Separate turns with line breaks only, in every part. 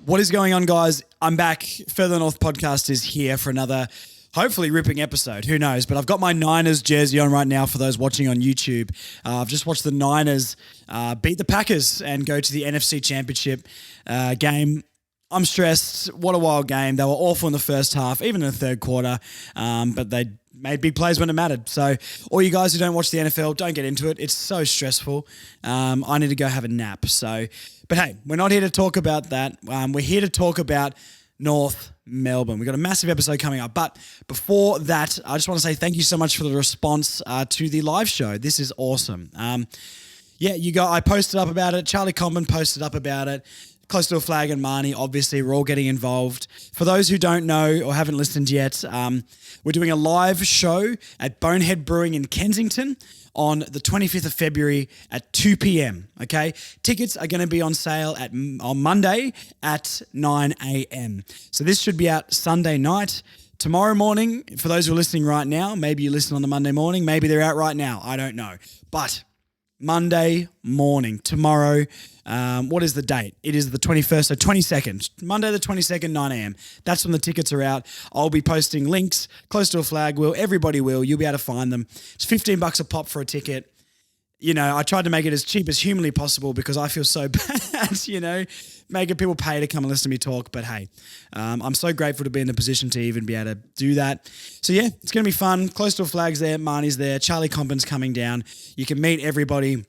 What is going on, guys? I'm back. Further North Podcast is here for another, hopefully, ripping episode. Who knows? But I've got my Niners jersey on right now for those watching on YouTube. I've just watched the Niners beat the Packers and go to the NFC Championship game. I'm stressed. What a wild game. They were awful in the first half, even in the third quarter, but they made big plays when it mattered. So all you guys who don't watch the NFL, don't get into it. It's so stressful. I need to go have a nap. But hey, we're not here to talk about that. We're here to talk about North Melbourne. We've got a massive episode coming up. But before that, I just want to say thank you so much for the response to the live show. This is awesome. I posted up about it. Charlie Comben posted up about it. Close to a Flag and Marnie, obviously, we're all getting involved. For those who don't know or haven't listened yet, we're doing a live show at Bonehead Brewing in Kensington on the 25th of February at 2 p.m, okay? Tickets are going to be on sale on Monday at 9 a.m. So this should be out Sunday night. Tomorrow morning, for those who are listening right now, maybe you listen on the Monday morning, maybe they're out right now, I don't know. But Monday morning, tomorrow, what is the date? It is the 21st, so 22nd. Monday the 22nd, 9 a.m. That's when the tickets are out. I'll be posting links. Close to a Flag will. Everybody will. You'll be able to find them. It's $15 a pop for a ticket. You know, I tried to make it as cheap as humanly possible because I feel so bad, making people pay to come and listen to me talk. But hey, I'm so grateful to be in the position to even be able to do that. So yeah, it's going to be fun. Close to a Flag's there. Marnie's there. Charlie Comben's coming down. You can meet everybody.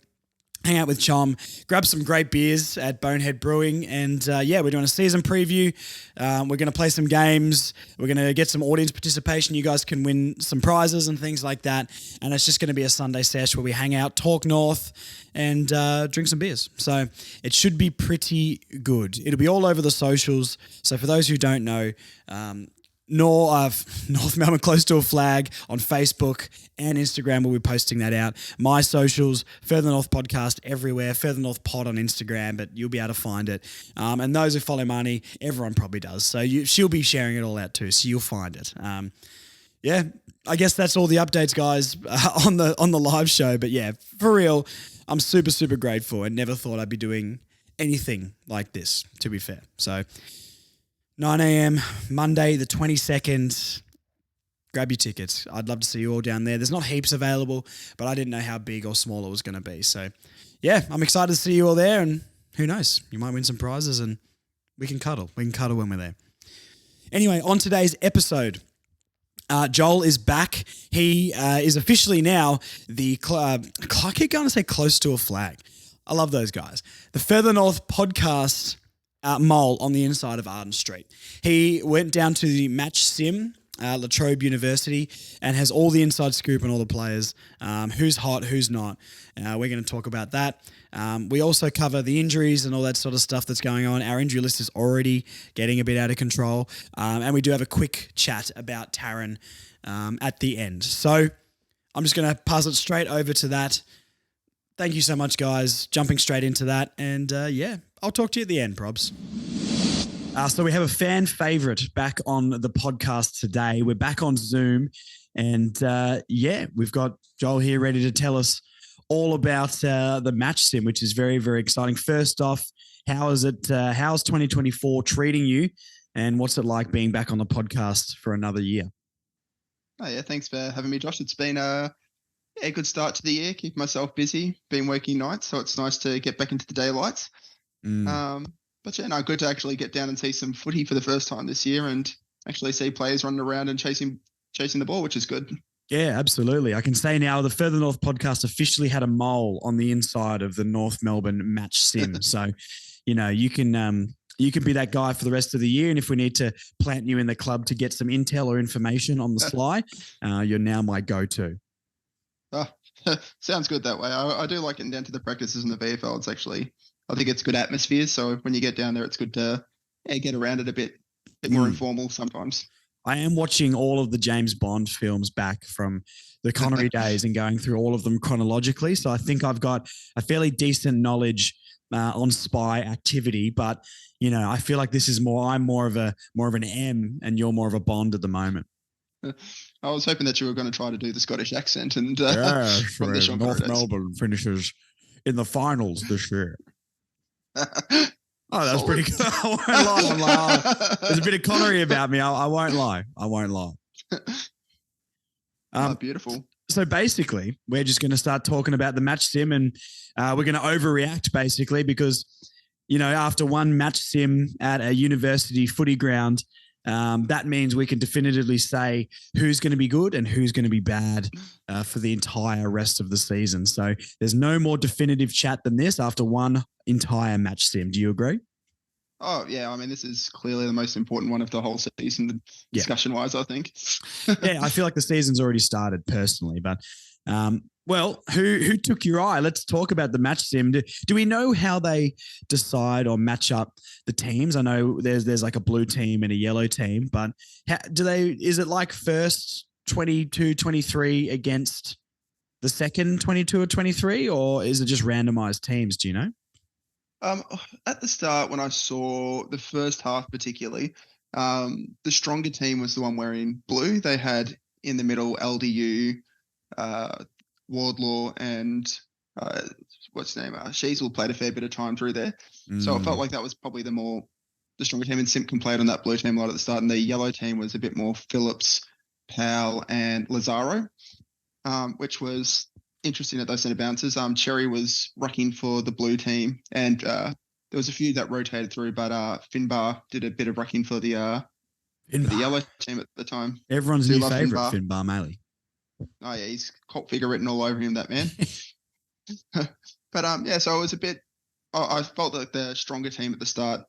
Hang out with Chom, grab some great beers at Bonehead Brewing, and we're doing a season preview. We're going to play some games. We're going to get some audience participation. You guys can win some prizes and things like that, and it's just going to be a Sunday sesh where we hang out, talk North, and drink some beers. So it should be pretty good. It'll be all over the socials. So for those who don't know, North Melbourne Close to a Flag on Facebook and Instagram. We'll be posting that out. My socials, Further North Podcast everywhere, Further North Pod on Instagram, but you'll be able to find it. And those who follow Marnie, everyone probably does. So she'll be sharing it all out too, so you'll find it. I guess that's all the updates, guys, on the live show. But yeah, for real, I'm super, super grateful and never thought I'd be doing anything like this, to be fair. So 9 a.m, Monday the 22nd. Grab your tickets. I'd love to see you all down there. There's not heaps available, but I didn't know how big or small it was going to be. So, yeah, I'm excited to see you all there, and who knows? You might win some prizes, and we can cuddle. We can cuddle when we're there. Anyway, on today's episode, Joel is back. He is officially now the I keep going to say Close to a Flag. I love those guys. The Further North Podcast mole on the inside of Arden Street. He went down to the Match Sim, La Trobe University, and has all the inside scoop on all the players, who's hot, who's not. We're going to talk about that. We also cover the injuries and all that sort of stuff that's going on. Our injury list is already getting a bit out of control, and we do have a quick chat about Tarryn at the end. So I'm just going to pass it straight over to that. Thank you so much, guys. Jumping straight into that. And I'll talk to you at the end, probs. So we have a fan favorite back on the podcast today. We're back on Zoom. And we've got Joel here ready to tell us all about the Match Sim, which is very, very exciting. First off, how's 2024 treating you? And what's it like being back on the podcast for another year?
Oh, yeah. Thanks for having me, Josh. It's been a good start to the year. Keep myself busy. Been working nights, so it's nice to get back into the daylights. Good to actually get down and see some footy for the first time this year and actually see players running around and chasing the ball, which is good.
Yeah, absolutely. I can say now the Further North Podcast officially had a mole on the inside of the North Melbourne Match Sim. So, you can be that guy for the rest of the year. And if we need to plant you in the club to get some intel or information on the sly, you're now my go-to.
Oh, sounds good that way. I do like getting down to the practices in the VFL. I think it's good atmosphere. So when you get down there, it's good to get around it a bit more informal sometimes.
I am watching all of the James Bond films back from the Connery days and going through all of them chronologically. So I think I've got a fairly decent knowledge on spy activity, but I feel like I'm more of an M and you're more of a Bond at the moment.
I was hoping that you were going to try to do the Scottish accent and
North Melbourne finishes in the finals this year. Oh, that was
solid.
pretty good. I won't lie. I'm like, oh, there's a bit of Connery about me. I won't lie. I won't lie.
Beautiful.
So basically, we're just going to start talking about the match sim, and we're going to overreact basically because, after one match sim at a university footy ground, that means we can definitively say who's going to be good and who's going to be bad for the entire rest of the season. So there's no more definitive chat than this after one entire match sim. Do you agree?
Oh, yeah. I mean, this is clearly the most important one of the whole season, discussion-wise, I think.
Yeah, I feel like the season's already started personally, but well, who took your eye? Let's talk about the match sim. Do we know how they decide or match up the teams? I know there's like a blue team and a yellow team, but is it like first 22, 23 against the second 22 or 23, or is it just randomized teams? Do you know?
At the start, when I saw the first half particularly, the stronger team was the one wearing blue. They had in the middle LDU, Wardlaw, and what's his name? Sheasel played a fair bit of time through there. So it felt like that was probably the stronger team, and Simpkin played on that blue team a lot at the start, and the yellow team was a bit more Phillips, Powell, and Lazaro, which was interesting at those centre bounces. Cherry was rucking for the blue team, and there was a few that rotated through, but Finbar did a bit of rucking for the yellow team at the time.
Everyone's new favourite, Finbar Maley.
Oh yeah, he's cult figure written all over him, that man. But so it was a bit. I felt like the stronger team at the start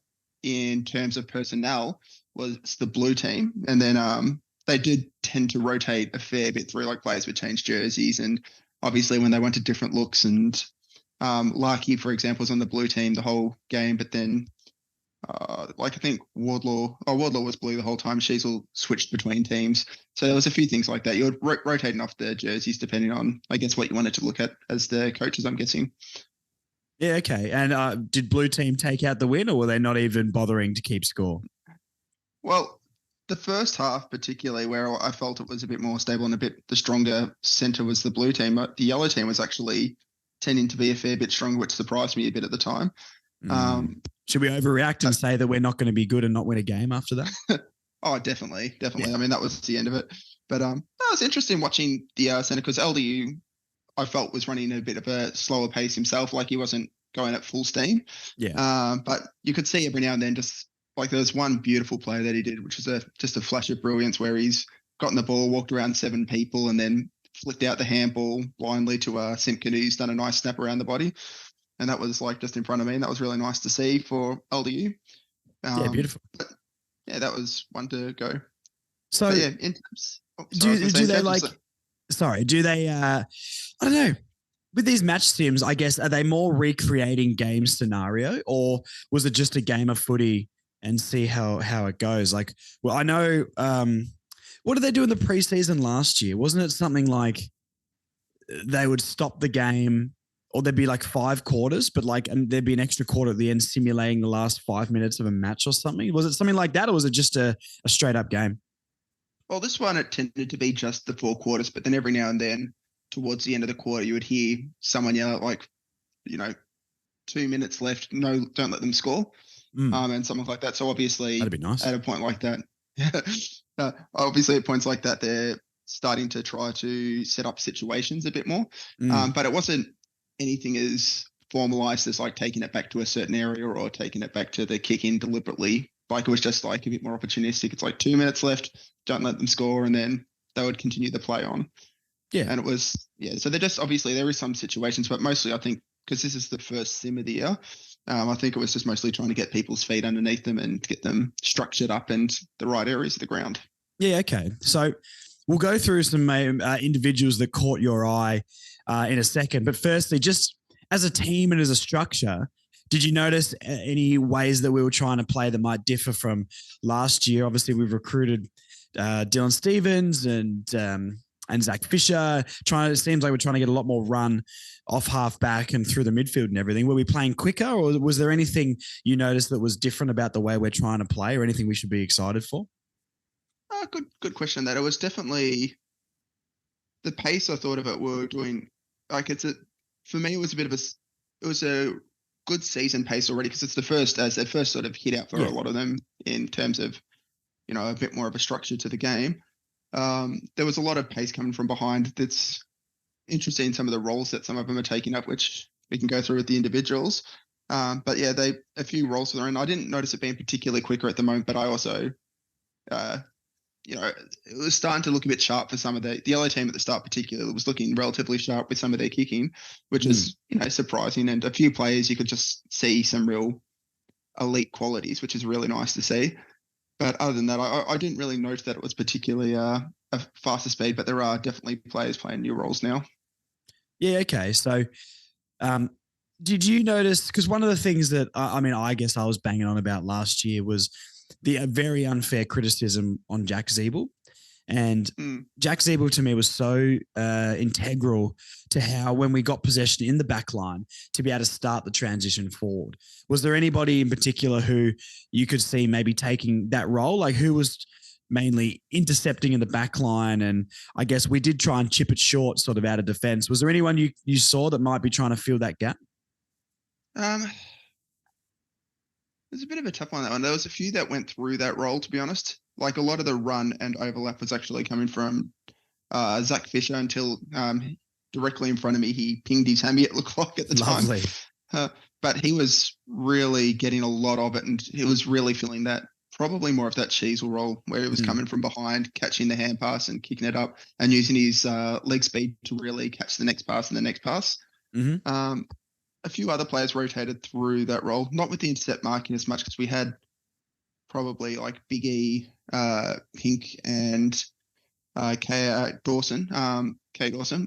in terms of personnel was the blue team, and then they did tend to rotate a fair bit through, like players would change jerseys, and obviously when they wanted different looks, and Larky, for example, was on the blue team the whole game, but then I think Wardlaw was blue the whole time. Sheasel switched between teams. So there was a few things like that. You were rotating off the jerseys depending on, I guess, what you wanted to look at as the coaches, I'm guessing.
Yeah, okay. And did blue team take out the win, or were they not even bothering to keep score?
Well, the first half particularly, where I felt it was a bit more stable and a bit the stronger centre was the blue team. The yellow team was actually tending to be a fair bit stronger, which surprised me a bit at the time.
Should we overreact and say that we're not going to be good and not win a game after that?
Oh, definitely. Yeah. I mean, that was the end of it. But it was interesting watching the centre because LDU, I felt, was running a bit of a slower pace himself, like he wasn't going at full steam.
Yeah.
But you could see every now and then just like there was one beautiful play that he did, which was just a flash of brilliance where he's gotten the ball, walked around 7 people, and then flicked out the handball blindly to Simpkin, who's done a nice snap around the body. And that was like just in front of me. And that was really nice to see for LDU.
Yeah, beautiful.
But, yeah, that was one to go.
So,
but yeah,
do they, I don't know, with these match sims, I guess, are they more recreating game scenario, or was it just a game of footy and see how it goes? Like, well, I know, what did they do in the preseason last year? Wasn't it something like they would stop the game, or there'd be like 5 quarters, but and there'd be an extra quarter at the end simulating the last 5 minutes of a match or something? Was it something like that, or was it just a straight up game?
Well, this one, it tended to be just the 4 quarters, but then every now and then towards the end of the quarter, you would hear someone yell out 2 minutes left. No, don't let them score. And something like that. So obviously
that'd be nice.
At a point like that, obviously at points like that, they're starting to try to set up situations a bit more. But it wasn't anything as formalized as like taking it back to a certain area or taking it back to the kick in deliberately. Like it was just like a bit more opportunistic. It's like 2 minutes left, don't let them score, and then they would continue the play on.
Yeah.
And it was, so they're just, obviously there is some situations, but mostly I think because this is the first sim of the year, I think it was just mostly trying to get people's feet underneath them and get them structured up in the right areas of the ground.
Yeah, okay. So we'll go through some individuals that caught your eye in a second. But firstly, just as a team and as a structure, did you notice any ways that we were trying to play that might differ from last year? Obviously, we've recruited Dylan Stevens and Zach Fisher. It seems like we're trying to get a lot more run off half back and through the midfield and everything. Were we playing quicker, or was there anything you noticed that was different about the way we're trying to play, or anything we should be excited for?
Good question. That it was definitely the pace. I thought of it. We're doing for me. It was a good season pace already because it's the first, as their first sort of hit out for a lot of them in terms of, a bit more of a structure to the game. There was a lot of pace coming from behind. That's interesting in some of the roles that some of them are taking up, which we can go through with the individuals. But yeah, a few roles they're in. I didn't notice it being particularly quicker at the moment, but I also, it was starting to look a bit sharp for some of the yellow team at the start, particularly was looking relatively sharp with some of their kicking, which is, surprising. And a few players you could just see some real elite qualities, which is really nice to see. But other than that, I didn't really notice that it was particularly a faster speed, but there are definitely players playing new roles now.
Yeah, okay. So did you notice, because one of the things that, I guess I was banging on about last year was the very unfair criticism on Jack Zeeble. And Jack Zeeble to me was so integral to how, when we got possession in the back line, to be able to start the transition forward. Was there anybody in particular who you could see maybe taking that role? Like who was mainly intercepting in the back line? And I guess we did try and chip it short sort of out of defense. Was there anyone you saw that might be trying to fill that gap?
There's a bit of a tough one, that one. There was a few that went through that role, to be honest. Like a lot of the run and overlap was actually coming from Zach Fisher until directly in front of me, he pinged his hammy, it looked like at the
Lovely.
time. But he was really getting a lot of it, and he was really feeling that, probably more of that Cheezel role where he was coming from behind, catching the hand pass and kicking it up and using his leg speed to really catch the next pass and the next pass. A few other players rotated through that role, not with the intercept marking as much, because we had probably like Big E, Pink, and Kay Dawson.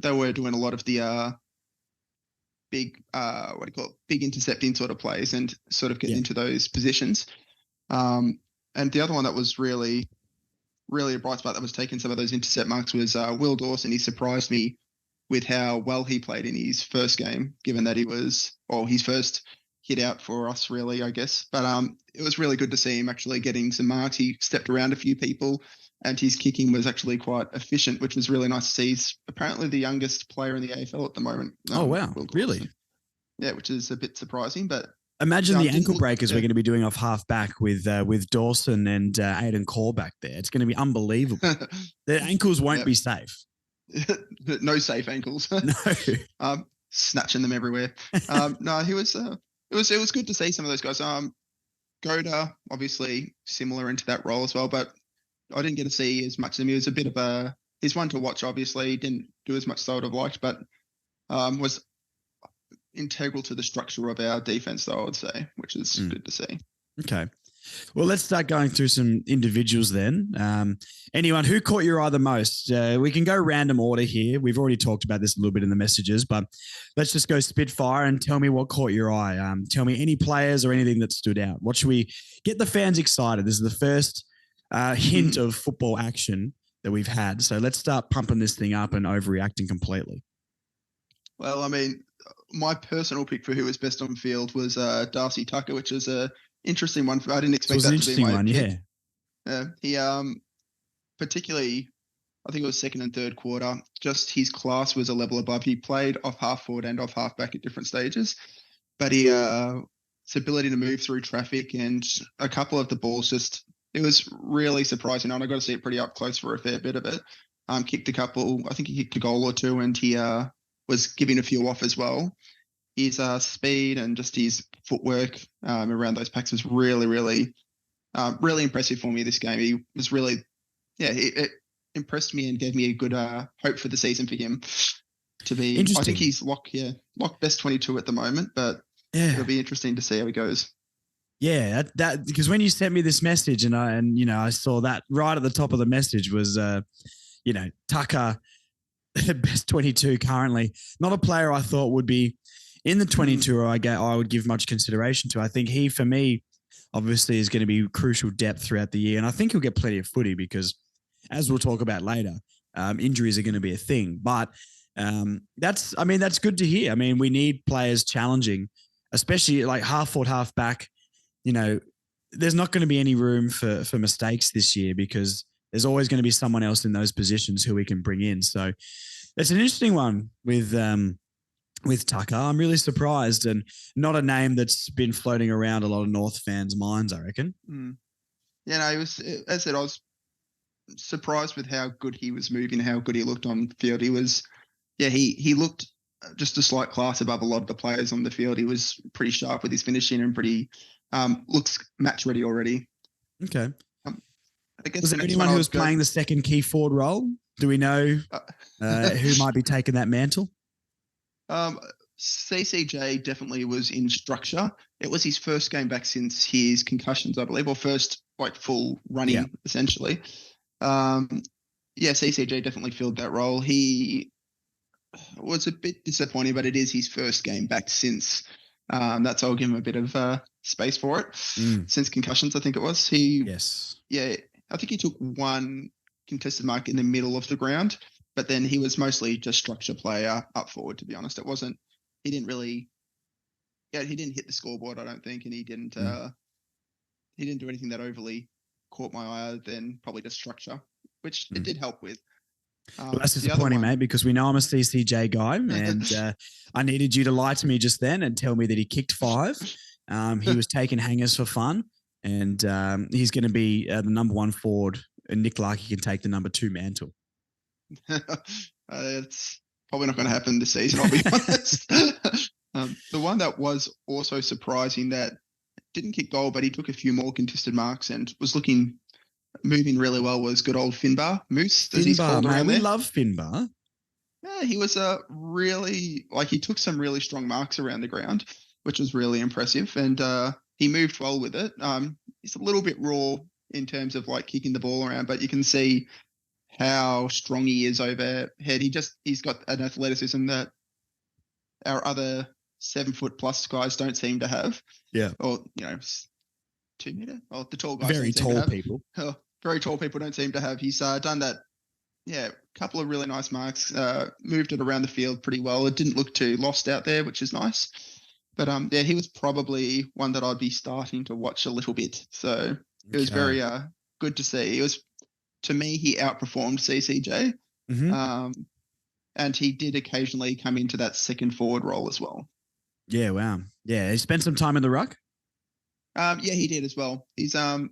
They were doing a lot of the big, big intercepting sort of plays and sort of getting into those positions. And the other one that was really, really a bright spot that was taking some of those intercept marks was Will Dawson. He surprised me with how well he played in his first game, given that he was, his first hit out for us, really, I guess. But it was really good to see him actually getting some marks. He stepped around a few people, and his kicking was actually quite efficient, which was really nice to see. He's apparently the youngest player in the AFL at the moment.
Oh, wow. Really?
Yeah, which is a bit surprising. But
imagine the ankle breakers we're going to be doing off half back with Dawson and Aidan Core back there. It's going to be unbelievable. Their ankles won't be safe.
No safe ankles.
No.
Snatching them everywhere. No, he was. It was good to see some of those guys. Goda, obviously similar into that role as well, but I didn't get to see as much of him. He was a bit of he's one to watch. Obviously, didn't do as much as I would have liked, but was integral to the structure of our defense, though, I would say, which is good to see.
Okay. Well, let's start going through some individuals then. Anyone who caught your eye the most? We can go random order here. We've already talked about this a little bit in the messages, but let's just go spitfire and tell me what caught your eye. Tell me any players or anything that stood out. What should we get the fans excited? This is the first hint of football action that we've had. So let's start pumping this thing up and overreacting completely.
Well, I mean, my personal pick for who was best on field was Darcy Tucker, which is a interesting one. I didn't expect that to be my pick. Yeah. He particularly, I think it was second and third quarter, just his class was a level above. He played off half forward and off half back at different stages, but his ability to move through traffic and a couple of the balls it was really surprising. And I got to see it pretty up close for a fair bit of it. Kicked a couple, I think he kicked a goal or two, and he was giving a few off as well. His speed and just his footwork around those packs was really, really, really impressive for me this game. He was really, it impressed me and gave me a good hope for the season for him to be. I think he's lock best 22 at the moment, but it'll be interesting to see how he goes.
Yeah, that because when you sent me this message and I saw that right at the top of the message was Tucker, best 22 currently, not a player I thought would be in the 22 or I would give much consideration to. I think he, for me, obviously is going to be crucial depth throughout the year. And I think he'll get plenty of footy because, as we'll talk about later, injuries are going to be a thing. But that's good to hear. I mean, we need players challenging, especially like half forward, half back. There's not going to be any room for mistakes this year because there's always going to be someone else in those positions who we can bring in. So it's an interesting one with with Tucker. I'm really surprised, and not a name that's been floating around a lot of North fans' minds, I reckon.
Mm. Yeah, no, as I said, I was surprised with how good he was moving, how good he looked on the field. He looked just a slight class above a lot of the players on the field. He was pretty sharp with his finishing and pretty looks match ready already.
Okay.
I guess
was there anyone who was playing the second key forward role? Do we know who might be taking that mantle?
CCJ definitely was in structure. It was his first game back since his concussions, I believe, or first like full running essentially. CCJ definitely filled that role. He was a bit disappointing, but it is his first game back since. That's I'll give him a bit of space for it. Since concussions, I think it was. I think he took one contested mark in the middle of the ground, but then he was mostly just structure player up forward, to be honest. He didn't hit the scoreboard, I don't think, and he didn't do anything that overly caught my eye other than probably just structure, which it did help with.
Well, that's disappointing, mate, because we know I'm a CCJ guy, and I needed you to lie to me just then and tell me that he kicked 5. He was taking hangers for fun, and he's going to be the number 1 forward, and Nick Larkey can take the number 2 mantle.
It's probably not going to happen this season, I'll be honest. The one that was also surprising that didn't kick goal, but he took a few more contested marks and was moving really well was good old Finbar Moose.
Finbar, mate, we love Finbar.
Yeah, he was he took some really strong marks around the ground, which was really impressive, and he moved well with it. He's a little bit raw in terms of like kicking the ball around, but you can see how strong he is overhead. He's got an athleticism that our other 7-foot plus guys don't seem to have.
Yeah.
Or, 2 meter. Well, the tall guys.
Very tall people.
Very tall people don't seem to have. He's done that. Yeah. A couple of really nice marks, moved it around the field pretty well. It didn't look too lost out there, which is nice. But he was probably one that I'd be starting to watch a little bit. So it was very good to see. To me, he outperformed CCJ.
Mm-hmm.
And he did occasionally come into that second forward role as well.
Yeah, wow. Yeah, he spent some time in the ruck?
He did as well. He's got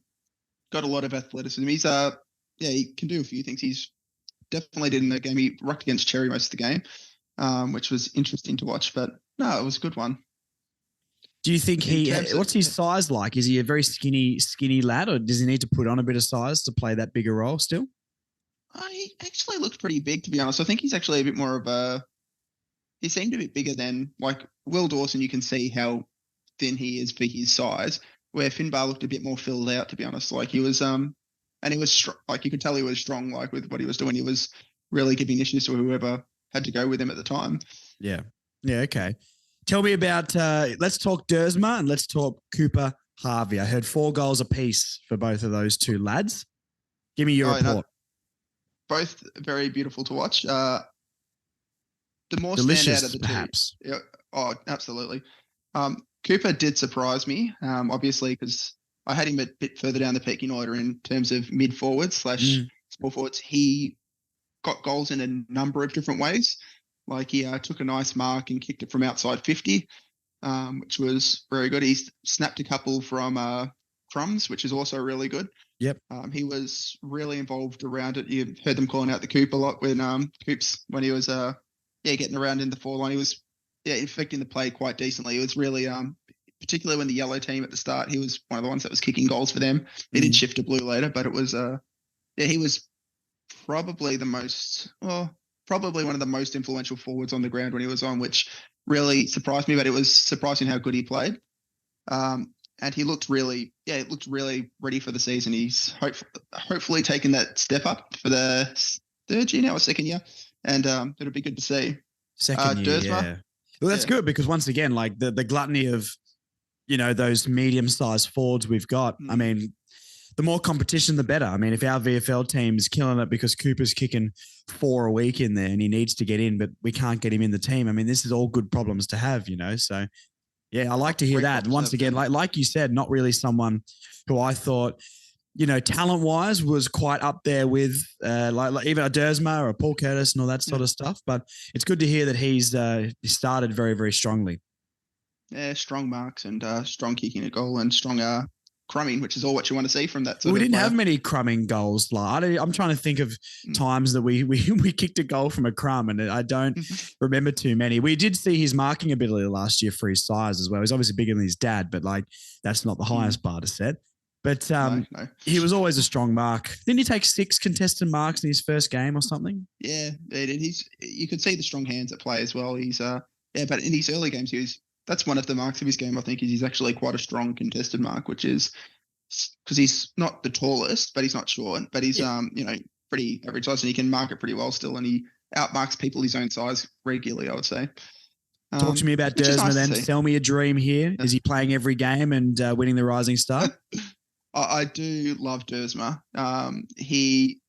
a lot of athleticism. He's he can do a few things. He's definitely did in the game. He rucked against Cherry most of the game, which was interesting to watch. But no, it was a good one.
Do you think what's his size like? Is he a very skinny lad, or does he need to put on a bit of size to play that bigger role still?
He actually looked pretty big, to be honest. I think he's actually a bit more of he seemed a bit bigger than like Will Dawson. You can see how thin he is for his size, where Finbar looked a bit more filled out, to be honest. Like he was, and he was like you could tell he was strong, like with what he was doing. He was really giving issues to whoever had to go with him at the time.
Yeah. Yeah. Okay. Tell me about, let's talk Duursma and let's talk Cooper Harvey. I heard 4 goals apiece for both of those 2 lads. Give me your report.
Both very beautiful to watch. The more
delicious,
standout of the
perhaps.
2. Yeah, oh, absolutely. Cooper did surprise me, obviously, because I had him a bit further down the pecking order in terms of mid-forwards / small forwards. He got goals in a number of different ways. Like he took a nice mark and kicked it from outside 50, which was very good. He snapped a couple from crumbs, which is also really good.
Yep.
He was really involved around it. You heard them calling out the Coop a lot when when he was getting around in the forward line. He was affecting the play quite decently. It was really particularly when the yellow team at the start, he was one of the ones that was kicking goals for them. He did shift to blue later, but it was he was probably probably one of the most influential forwards on the ground when he was on, which really surprised me, but it was surprising how good he played. And he looked really ready for the season. He's hopefully taken that step up for the 3rd year now or 2nd year. And it'll be good to see.
2nd year,
Duursma,
yeah. Well, that's good because once again, like the gluttony of, those medium-sized forwards we've got, I mean, the more competition, the better. I mean, if our VFL team is killing it because Cooper's kicking 4 a week in there and he needs to get in, but we can't get him in the team. I mean, this is all good problems to have, So, yeah, I like to hear that. And once again, like you said, not really someone who I thought talent-wise was quite up there with like even a Duursma or a Paul Curtis and all that sort of stuff. But it's good to hear that he started very, very strongly.
Yeah, strong marks and strong kicking a goal and strong crumbing, which is all what you want to see from that sort
we
of
didn't
player.
have many crumbing goals. I'm trying to think of times that we kicked a goal from a crumb, and I don't remember too many. We did see his marking ability last year for his size as well. He's obviously bigger than his dad, but like that's not the highest bar to set. But
No.
he was always a strong mark. Didn't he take 6 contested marks in his first game or something?
Yeah, you could see the strong hands at play as well. But in his early games, that's one of the marks of his game. I think he's actually quite a strong contested mark, which is because he's not the tallest, but he's not short, but he's pretty average size, and he can mark it pretty well still, and he outmarks people his own size regularly, I would say.
Talk to me about Duursma then. Sell me a dream here. Is he playing every game and winning the Rising Star?
I do love Duursma. He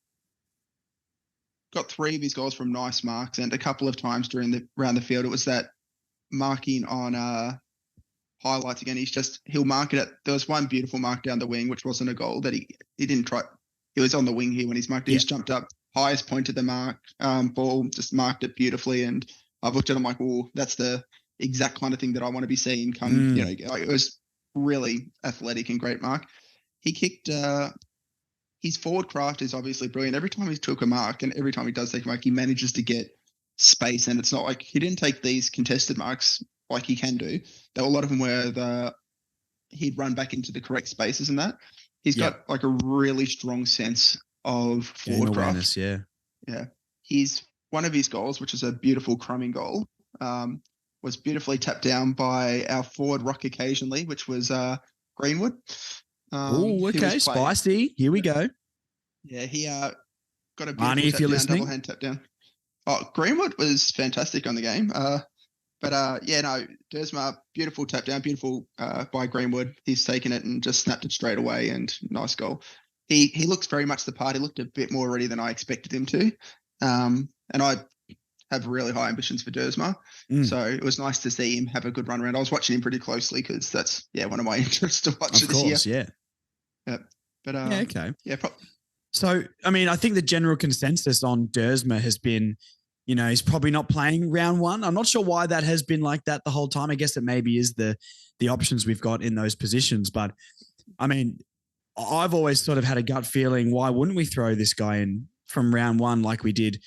got 3 of his goals from nice marks, and a couple of times around the field, it was that marking on highlights again. He'll mark it. There was one beautiful mark down the wing, which wasn't a goal that he didn't try. He was on the wing here when he's marked it. He's jumped up, highest point of the mark, ball, just marked it beautifully. And I've looked at him like, oh, that's the exact kind of thing that I want to be seeing come, it was really athletic and great mark. He kicked, his forward craft is obviously brilliant. Every time he took a mark and every time he does take a mark, he manages to get space. And it's not like he didn't take these contested marks like he can do. There were a lot of them where he'd run back into the correct spaces and that. He's got like a really strong sense of forward craft.
Yeah.
One of his goals, which is a beautiful crumbing goal, was beautifully tapped down by our forward rock occasionally, which was Greenwood.
Okay, spicy. Here we go.
Yeah, he got a beautiful
Arnie, if you're listening,
double hand tap down. Oh, Greenwood was fantastic on the game. Duursma, beautiful tap down, beautiful by Greenwood. He's taken it and just snapped it straight away, and nice goal. He looks very much the part. He looked a bit more ready than I expected him to. And I have really high ambitions for Duursma. So it was nice to see him have a good run around. I was watching him pretty closely because that's one of my interests to watch this year. But
okay. So, I mean, I think the general consensus on Duursma has been, he's probably not playing round 1. I'm not sure why that has been like that the whole time. I guess it maybe is the options we've got in those positions. But, I mean, I've always sort of had a gut feeling, why wouldn't we throw this guy in from round 1 like we did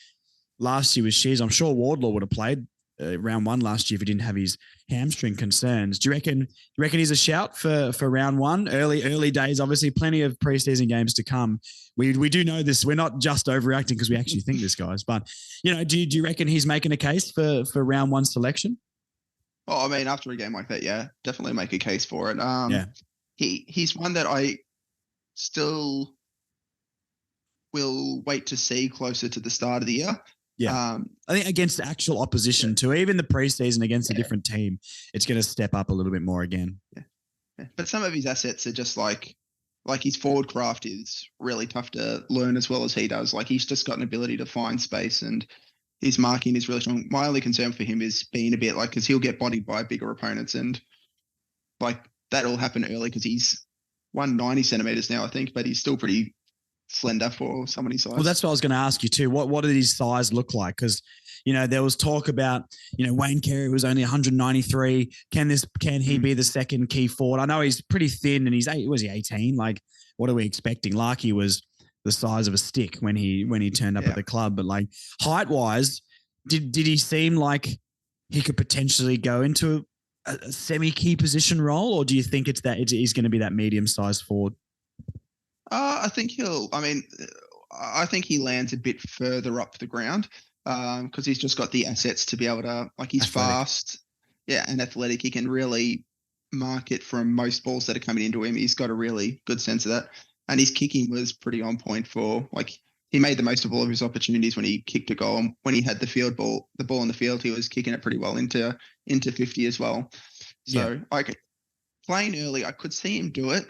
last year with Shears? I'm sure Wardlaw would have played round 1 last year if he didn't have his hamstring concerns. Do you reckon he's a shout for round 1? Early days, obviously, plenty of preseason games to come. We do know this. We're not just overreacting because we actually think this guy's. But do you reckon he's making a case for round 1 selection?
Oh, I mean, after a game like that, yeah, definitely make a case for it. He's one that I still will wait to see closer to the start of the year.
Yeah, I think against actual opposition too, even the preseason against a different team, it's going to step up a little bit more again.
Yeah. But some of his assets are just like his forward craft is really tough to learn as well as he does. Like he's just got an ability to find space and his marking is really strong. My only concern for him is being a bit because he'll get bodied by bigger opponents and that'll happen early because he's 190 centimeters now, I think, but he's still pretty slender for somebody's size.
Well, that's what I was going to ask you too. What did his size look like? Because there was talk about Wayne Carey was only 193. Can he be the second key forward? I know he's pretty thin and was he 18? Like, what are we expecting? Larky was the size of a stick when he turned up at the club, but like height wise, did he seem like he could potentially go into a semi-key position role, or do you think he's going to be that medium-sized forward?
I think I think he lands a bit further up the ground because he's just got the assets to be able to, he's athletic. Fast, and athletic. He can really mark it from most balls that are coming into him. He's got a really good sense of that. And his kicking was pretty on point for, he made the most of all of his opportunities when he kicked a goal. And when he had the ball in the field, he was kicking it pretty well into 50 as well. So, playing early, I could see him do it.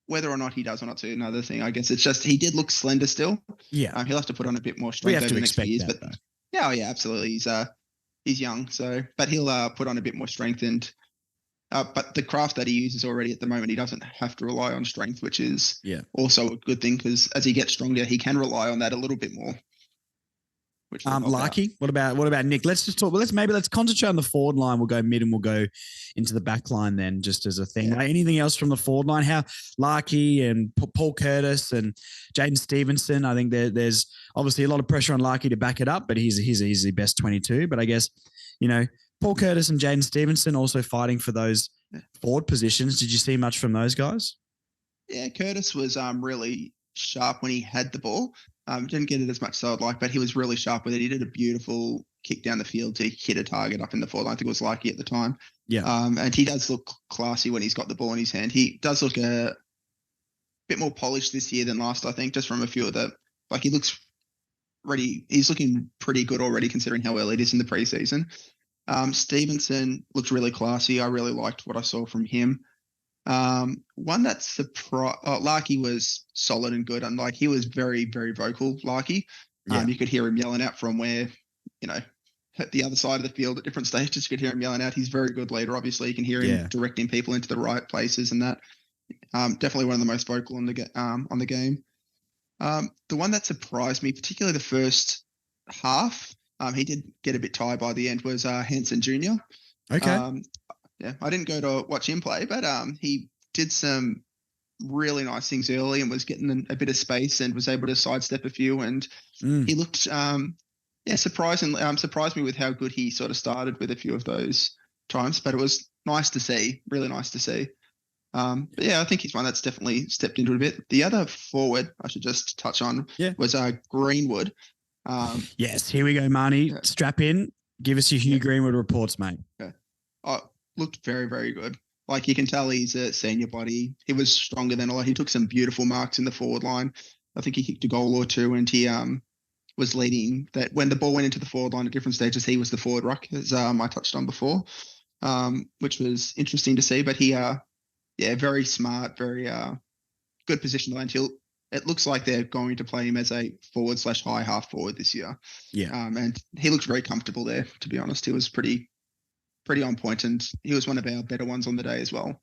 Whether or not he does or not is another thing. I guess it's just he did look slender still. Yeah, he'll have to put on a bit more strength over the next few years. But absolutely, he's young, so but he'll put on a bit more strength and But the craft that he uses already at the moment, he doesn't have to rely on strength, which is
Yeah.
also a good thing because as he gets stronger, he can rely on that a little bit more. Which
Larky, what about Nick? Let's just talk. Let's concentrate on the forward line. We'll go mid and we'll go into the back line then, just as a thing.
Yeah.
Like anything else from the forward line? How Larky and Paul Curtis and Jaden Stevenson? I think there's obviously a lot of pressure on Larky to back it up, but he's the best 22. But I guess Paul Curtis and Jaden Stevenson also fighting for those forward positions. Did you see much from those guys?
Yeah, Curtis was really sharp when he had the ball. Didn't get it as much as I would like, but he was really sharp with it. He did a beautiful kick down the field to hit a target up in the forward line. I think it was Likey at the time.
Yeah.
And he does look classy when he's got the ball in his hand. He does look a bit more polished this year than last, I think, just from a few of the he looks ready. He's looking pretty good already considering how early it is in the preseason. Stevenson looked really classy. I really liked what I saw from him. One that surprised, Larky was solid and good, and he was very, very vocal. Larky, you could hear him yelling out from where, at the other side of the field at different stages. You could hear him yelling out. He's a very good leader. Obviously, you can hear him directing people into the right places, and that definitely one of the most vocal on the game. The one that surprised me, particularly the first half, he did get a bit tired by the end, was Hanson Jr.
Okay.
Yeah, I didn't go to watch him play, but he did some really nice things early and was getting a bit of space and was able to sidestep a few. And he looked, surprised me with how good he sort of started with a few of those times. But it was nice to see, really nice to see. But yeah, I think he's one that's definitely stepped into it a bit. The other forward I should just touch on was Greenwood.
Yes, here we go, Marnie. Yeah. Strap in. Give us your Hugh Greenwood reports, mate.
Okay. Looked very, very good. You can tell he's a senior body. He was stronger than a lot. He took some beautiful marks in the forward line. I think he kicked a goal or two, and he was leading that when the ball went into the forward line at different stages. He was the forward ruck, as I touched on before, which was interesting to see. But he, very smart, very good position to land. It looks like they're going to play him as a forward/high half forward this year.
Yeah,
and he looked very comfortable there. To be honest, he was pretty on point, and he was one of our better ones on the day as well.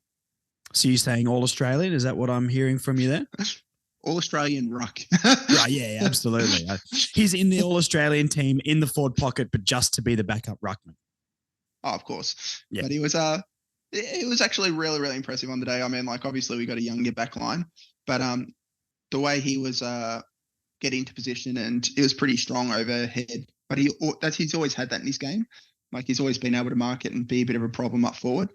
So you're saying all Australian? Is that what I'm hearing from you there?
All Australian ruck.
Right, yeah, absolutely. He's in the all Australian team in the forward pocket, but just to be the backup ruckman.
Oh, of course.
Yeah.
But he was it was actually really, really impressive on the day. I mean, obviously we got a younger back line, but the way he was getting to position, and it was pretty strong overhead. But he's always had that in his game. He's always been able to mark it and be a bit of a problem up forward.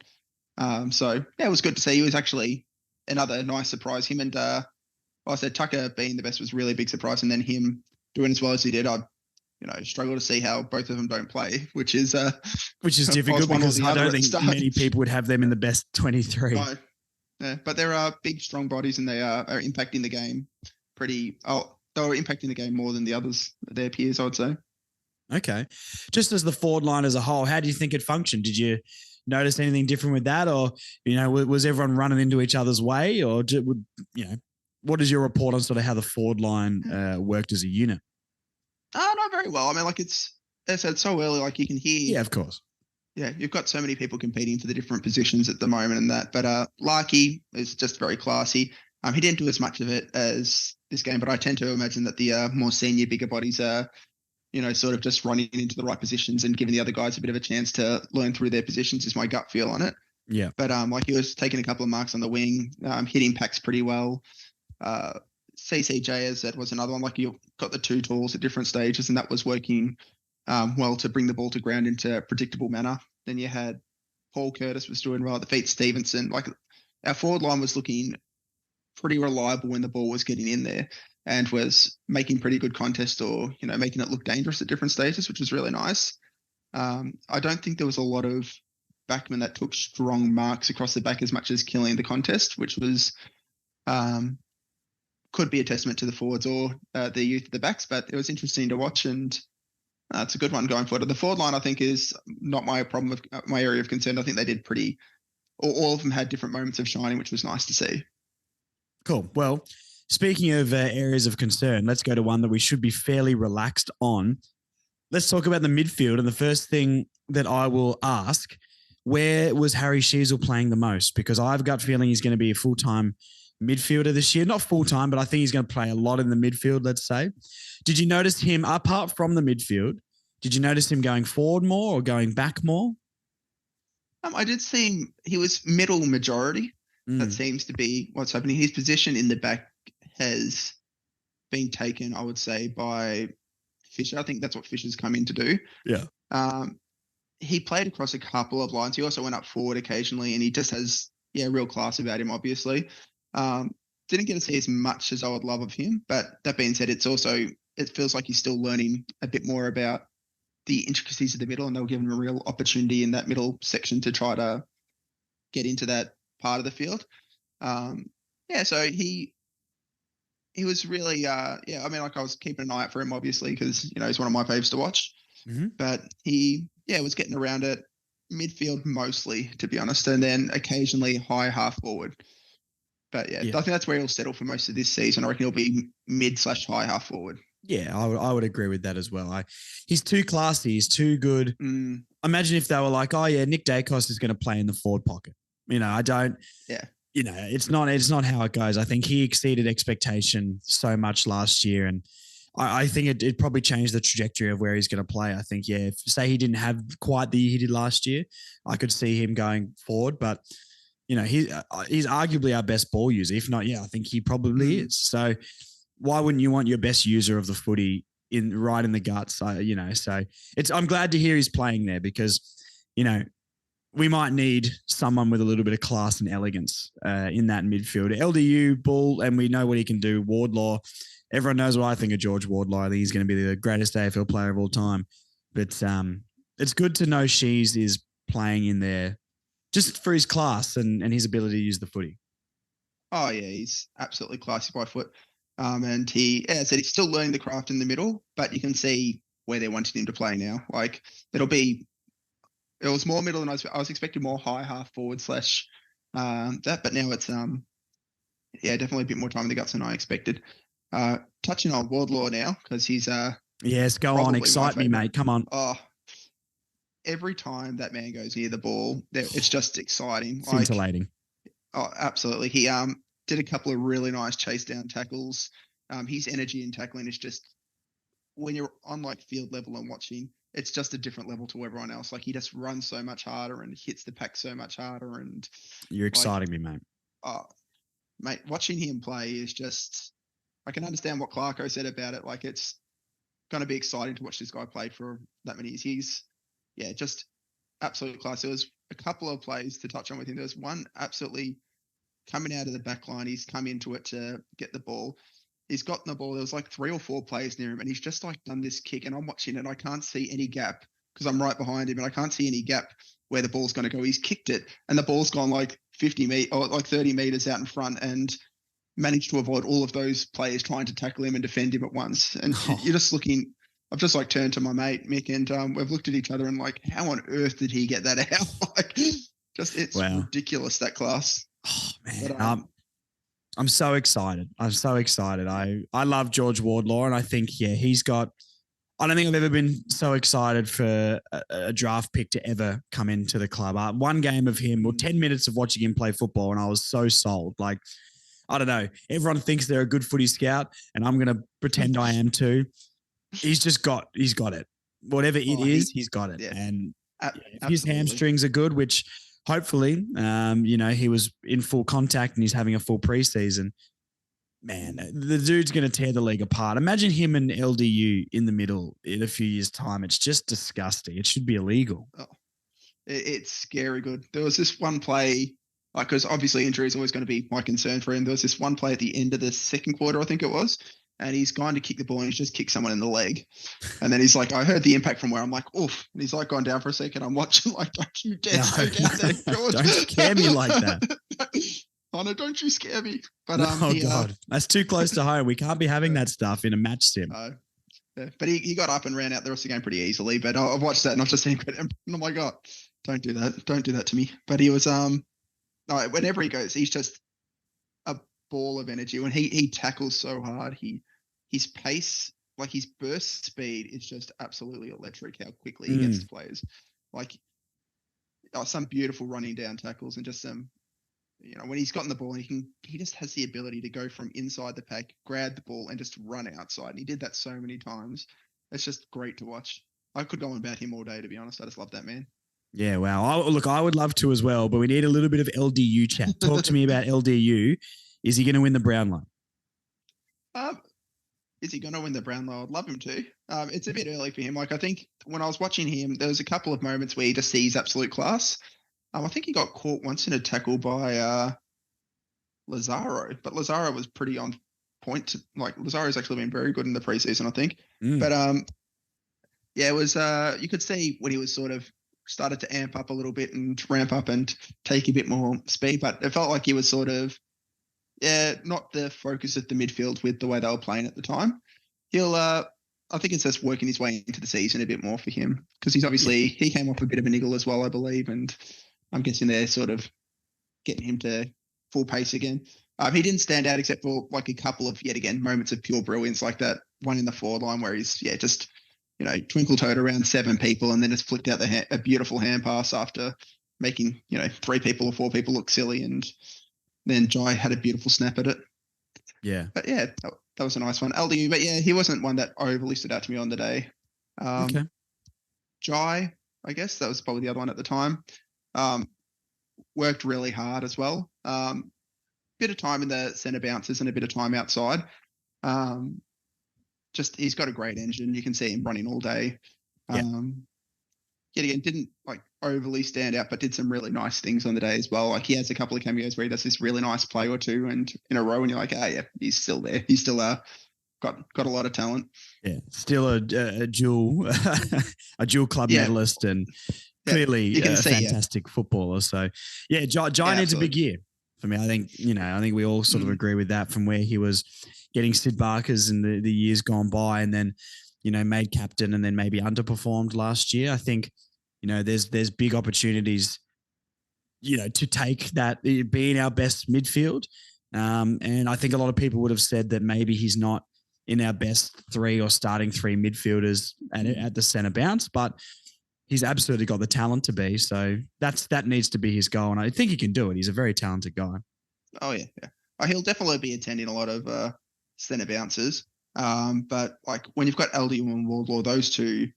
So yeah, it was good to see. He was actually another nice surprise. Him and I said Tucker being the best was really a big surprise, and then him doing as well as he did, I struggle to see how both of them don't play, which is
difficult because I don't think many people would have them in the best 23.
No. Yeah, but there are big, strong bodies, and they are impacting the game they were impacting the game more than the others, their peers, I would say.
Okay. Just as the forward line as a whole, how do you think it functioned? Did you notice anything different with that, or, was everyone running into each other's way, or what is your report on sort of how the forward line worked as a unit?
Not very well. I mean, it's so early, you can hear.
Yeah, of course.
Yeah, you've got so many people competing for the different positions at the moment and that. But Larky is just very classy. He didn't do as much of it as this game, but I tend to imagine that the more senior, bigger bodies are, sort of just running into the right positions and giving the other guys a bit of a chance to learn through their positions is my gut feel on it.
Yeah.
But he was taking a couple of marks on the wing, hitting packs pretty well. CCJ, as that was another one. You got the two tools at different stages, and that was working well to bring the ball to ground into a predictable manner. Then you had Paul Curtis was doing well at the feet. Stevenson, our forward line was looking pretty reliable when the ball was getting in there, and was making pretty good contest, or making it look dangerous at different stages, which was really nice. I don't think there was a lot of backmen that took strong marks across the back as much as killing the contest, which was could be a testament to the forwards or the youth of the backs, but it was interesting to watch, and it's a good one going forward. The forward line, I think, is not my problem, my area of concern. I think they did all of them had different moments of shining, which was nice to see.
Cool. Well, speaking of areas of concern, let's go to one that we should be fairly relaxed on. Let's talk about the midfield. And the first thing that I will ask, where was Harry Sheasel playing the most? Because I've got feeling he's going to be a full-time midfielder this year. Not full-time, but I think he's going to play a lot in the midfield, let's say. Did you notice him, apart from the midfield, did you notice him going forward more or going back more?
I did see him. He was middle majority. That seems to be what's happening. His position in the back has been taken, I would say, by Fisher. I think that's what Fisher's come in to do.
Yeah.
He played across a couple of lines. He also went up forward occasionally, and he just has, real class about him, obviously. Didn't get to see as much as I would love of him, but that being said, it feels like he's still learning a bit more about the intricacies of the middle, and they'll give him a real opportunity in that middle section to try to get into that part of the field. So he was really, I was keeping an eye out for him, obviously, because, he's one of my faves to watch.
Mm-hmm.
But he, was getting around it midfield mostly, to be honest, and then occasionally high half forward. But I think that's where he'll settle for most of this season. I reckon he'll be mid/high half forward.
Yeah, I would agree with that as well. He's too classy. He's too good. Imagine if they were like, oh yeah, Nick Dacos is going to play in the forward pocket. I don't.
Yeah.
It's not how it goes. I think he exceeded expectation so much last year, and I think it probably changed the trajectory of where he's going to play. I think, if say he didn't have quite the year he did last year, I could see him going forward, but. He's arguably our best ball user. If not, I think he probably is. So why wouldn't you want your best user of the footy right in the guts? So I'm glad to hear he's playing there because, we might need someone with a little bit of class and elegance in that midfield. LDU, Bull, and we know what he can do. Wardlaw, everyone knows what I think of George Wardlaw. I think he's going to be the greatest AFL player of all time. But it's good to know Shees is playing in there just for his class and his ability to use the footy.
Oh, yeah, he's absolutely classy by foot. And he, as I said, he's still learning the craft in the middle, but you can see where they're wanting him to play now. Like, it was more middle than I was expecting, more high half forward / that, but now it's, definitely a bit more time in the guts than I expected. Touching on Wardlaw now, because he's,
yes, go on, excite me, mate. Come on.
Oh, every time that man goes near the ball, it's just exciting.
Scintillating.
Oh, absolutely. He did a couple of really nice chase down tackles. His energy in tackling is just, when you're on field level and watching, it's just a different level to everyone else. He just runs so much harder and hits the pack so much harder. And
you're exciting me, mate.
Oh, mate, watching him play is just, I can understand what Clarko said about it. It's going to be exciting to watch this guy play for that many years. He's, just absolute class. There was a couple of plays to touch on with him. There was one absolutely coming out of the back line. He's come into it to get the ball. He's gotten the ball. There was 3 or 4 players near him, and he's just done this kick. And I'm watching it, and I can't see any gap because I'm right behind him, and I can't see any gap where the ball's going to go. He's kicked it, and the ball's gone 50 meters or 30 meters out in front, and managed to avoid all of those players trying to tackle him and defend him at once. And you're just looking. I've just turned to my mate Mick, and we've looked at each other and how on earth did he get that out? It's ridiculous, that class.
Oh man, but, I'm so excited. I love George Wardlaw, and I think he's got. I don't think I've ever been so excited for a draft pick to ever come into the club. One game of him, or 10 minutes of watching him play football, and I was so sold. I don't know. Everyone thinks they're a good footy scout, and I'm going to pretend I am too. He's got it. Whatever it is, he's got it. Yeah. And if his hamstrings are good, which hopefully, he was in full contact and he's having a full preseason. Man, the dude's going to tear the league apart. Imagine him and LDU in the middle in a few years' time. It's just disgusting. It should be illegal.
Oh, it's scary good. There was this one play, because obviously injury is always going to be my concern for him. There was this one play at the end of the second quarter, I think it was, and he's gone to kick the ball and he's just kicked someone in the leg. And then he's I heard the impact from where I'm oof. And he's gone down for a second. I'm watching don't you dare go down there, George.
Don't scare me like that.
Oh no, don't you scare me. But
God. That's too close to home. We can't be having that stuff in a match sim.
Yeah. But he got up and ran out the rest of the game pretty easily. But I've watched that and I've just seen it. And I'm God, don't do that. Don't do that to me. But he was whenever he goes, he's just a ball of energy. When he tackles so hard, his pace, his burst speed is just absolutely electric. How quickly he gets to players, some beautiful running down tackles and just some, when he's gotten the ball, he just has the ability to go from inside the pack, grab the ball, and just run outside. And he did that so many times. It's just great to watch. I could go on about him all day, to be honest. I just love that man.
Yeah, wow. I would love to as well, but we need a little bit of LDU chat. Talk to me about LDU. Is he going to win the Brownlow?
Is he going to win the Brownlow? I'd love him to. It's a bit early for him. Like, I think when I was watching him, there was a couple of moments where he just sees absolute class. I think he got caught once in a tackle by Lazaro, but Lazaro was pretty on point. Lazaro's actually been very good in the preseason, I think. But yeah, it was. You could see when he was sort of started to amp up a little bit and ramp up and take a bit more speed, but it felt like he was sort of, not the focus of the midfield with the way they were playing at the time. I think it's just working his way into the season a bit more for him because he came off a bit of a niggle as well, I believe, and I'm guessing they're sort of getting him to full pace again. He didn't stand out except for like a couple of, yet again, moments of pure brilliance, like that one in the forward line where he's, just, twinkle-toed around 7 people and then just flicked out a beautiful hand pass after making, 3 people or 4 people look silly. And then Jai had a beautiful snap at it.
Yeah.
But yeah, that was a nice one. LDU, but yeah, he wasn't one that overly stood out to me on the day.
Okay.
Jai, I guess, that was probably the other one at the time. Worked really hard as well. Bit of time in the centre bounces and a bit of time outside. Just he's got a great engine. You can see him running all day. Yet again, didn't like overly stand out, but did some really nice things on the day as well. Like he has a couple of cameos where he does this really nice play or two and in a row, and you're like, yeah, he's still there. He's still got a lot of talent.
Yeah, still a dual a dual club medalist and clearly a fantastic footballer. So yeah, Jai needs a big year for me. I think we all sort of agree with that from where he was getting Sid Barkers in the years gone by, and then made captain and then maybe underperformed last year. I think there's big opportunities to take that, being our best midfield. And I think a lot of people would have said that maybe he's not in our best 3 or starting 3 midfielders at the centre bounce, but he's absolutely got the talent to be. So that needs to be his goal. And I think he can do it. He's a very talented guy.
Oh yeah. He'll definitely be attending a lot of centre bounces. But like when you've got LDU and Wardlaw, those two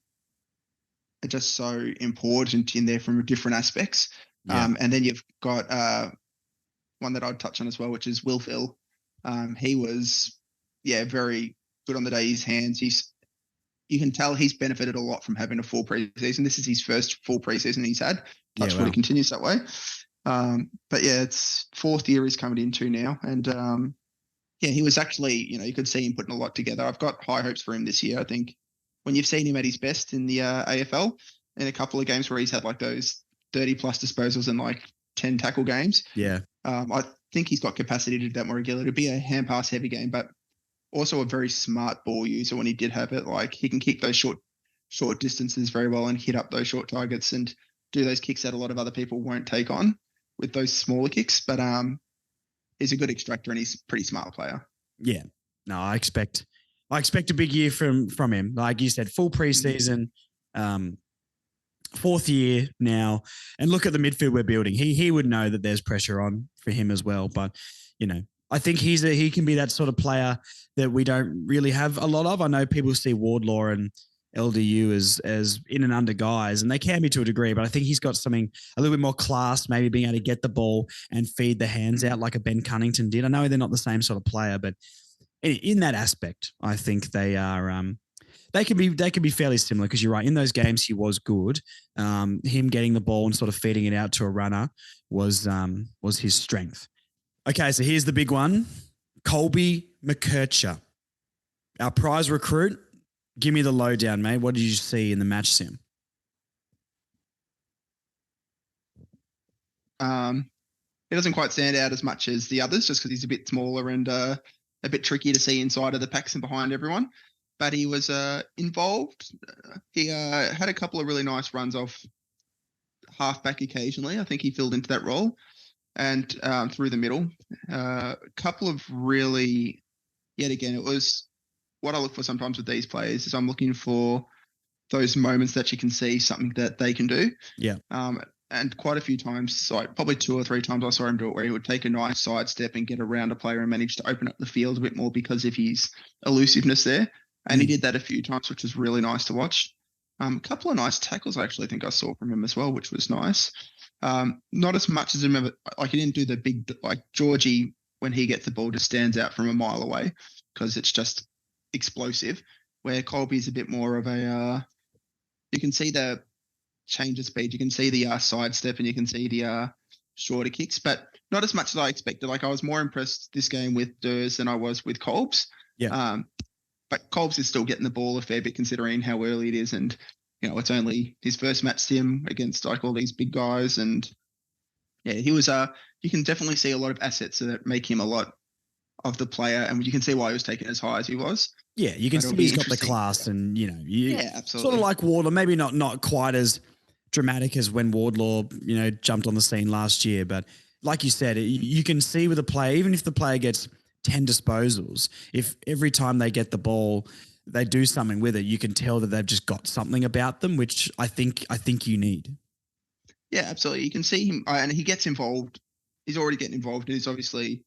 are just so important in there from different aspects. Yeah. And then you've got one that I'd touch on as well, which is Will Phil. He was, very good on the day. His hands, you can tell he's benefited a lot from having a full preseason. This is his first full preseason he's had. Touch wood, it continues that way. But yeah, it's 4th year he's coming into now. And he was actually, you could see him putting a lot together. I've got high hopes for him this year. I think when you've seen him at his best in the AFL in a couple of games where he's had like those 30 plus disposals and like 10 tackle games. Yeah. I think he's got capacity to do that more regularly. It'd be a hand pass heavy game, but also a very smart ball user when he did have it. Like he can kick those short distances very well and hit up those short targets and do those kicks that a lot of other people won't take on with those smaller kicks. But he's a good extractor and he's a pretty smart player. Yeah.
No, I expect a big year from him. Like you said, full preseason, 4th year now, and look at the midfield we're building. He would know that there's pressure on for him as well. But I think he can be that sort of player that we don't really have a lot of. I know people see Wardlaw and LDU as in and under guys, and they can be to a degree, but I think he's got something a little bit more class, maybe being able to get the ball and feed the hands out like a Ben Cunnington did. I know they're not the same sort of player, but in that aspect, I think they are. They can be fairly similar because you're right. In those games, he was good. Him getting the ball and sort of feeding it out to a runner was his strength. Okay, so here's the big one: Colby McKercher, our prize recruit. Give me the lowdown, mate. What did you see in the match sim?
He doesn't quite stand out as much as the others just because he's a bit smaller and a bit tricky to see inside of the packs and behind everyone. But he was involved. He had a couple of really nice runs off halfback occasionally. I think he filled into that role and through the middle. A couple of really, yet again, it was what I look for sometimes with these players is I'm looking for those moments that you can see something that they can do.
Yeah.
and quite a few times, like probably 2 or 3 times I saw him do it where he would take a nice sidestep and get around a player and manage to open up the field a bit more because of his elusiveness there. And he did that a few times, which was really nice to watch. A couple of nice tackles I actually think I saw from him as well, which was nice. Not as much as I remember, like he didn't do the big, like Georgie, when he gets the ball, just stands out from a mile away because it's just explosive, where Colby's a bit more of a, you can see the change of speed, you can see the sidestep, and you can see the shorter kicks, but not as much as I expected. Like I was more impressed this game with Durs than I was with Kolb's.
Yeah.
But Kolb's is still getting the ball a fair bit considering how early it is, and it's only his first match sim against like all these big guys, and yeah, he was you can definitely see a lot of assets that make him a lot of the player, and you can see why he was taken as high as he was.
Yeah, you can see he's got the class, and
yeah, absolutely.
Sort of like Wardlaw, maybe not quite as dramatic as when Wardlaw, jumped on the scene last year, but like you said, you can see with a player, even if the player gets 10 disposals, if every time they get the ball, they do something with it, you can tell that they've just got something about them, which I think you need.
Yeah, absolutely. You can see him, and he gets involved. He's already getting involved. He's obviously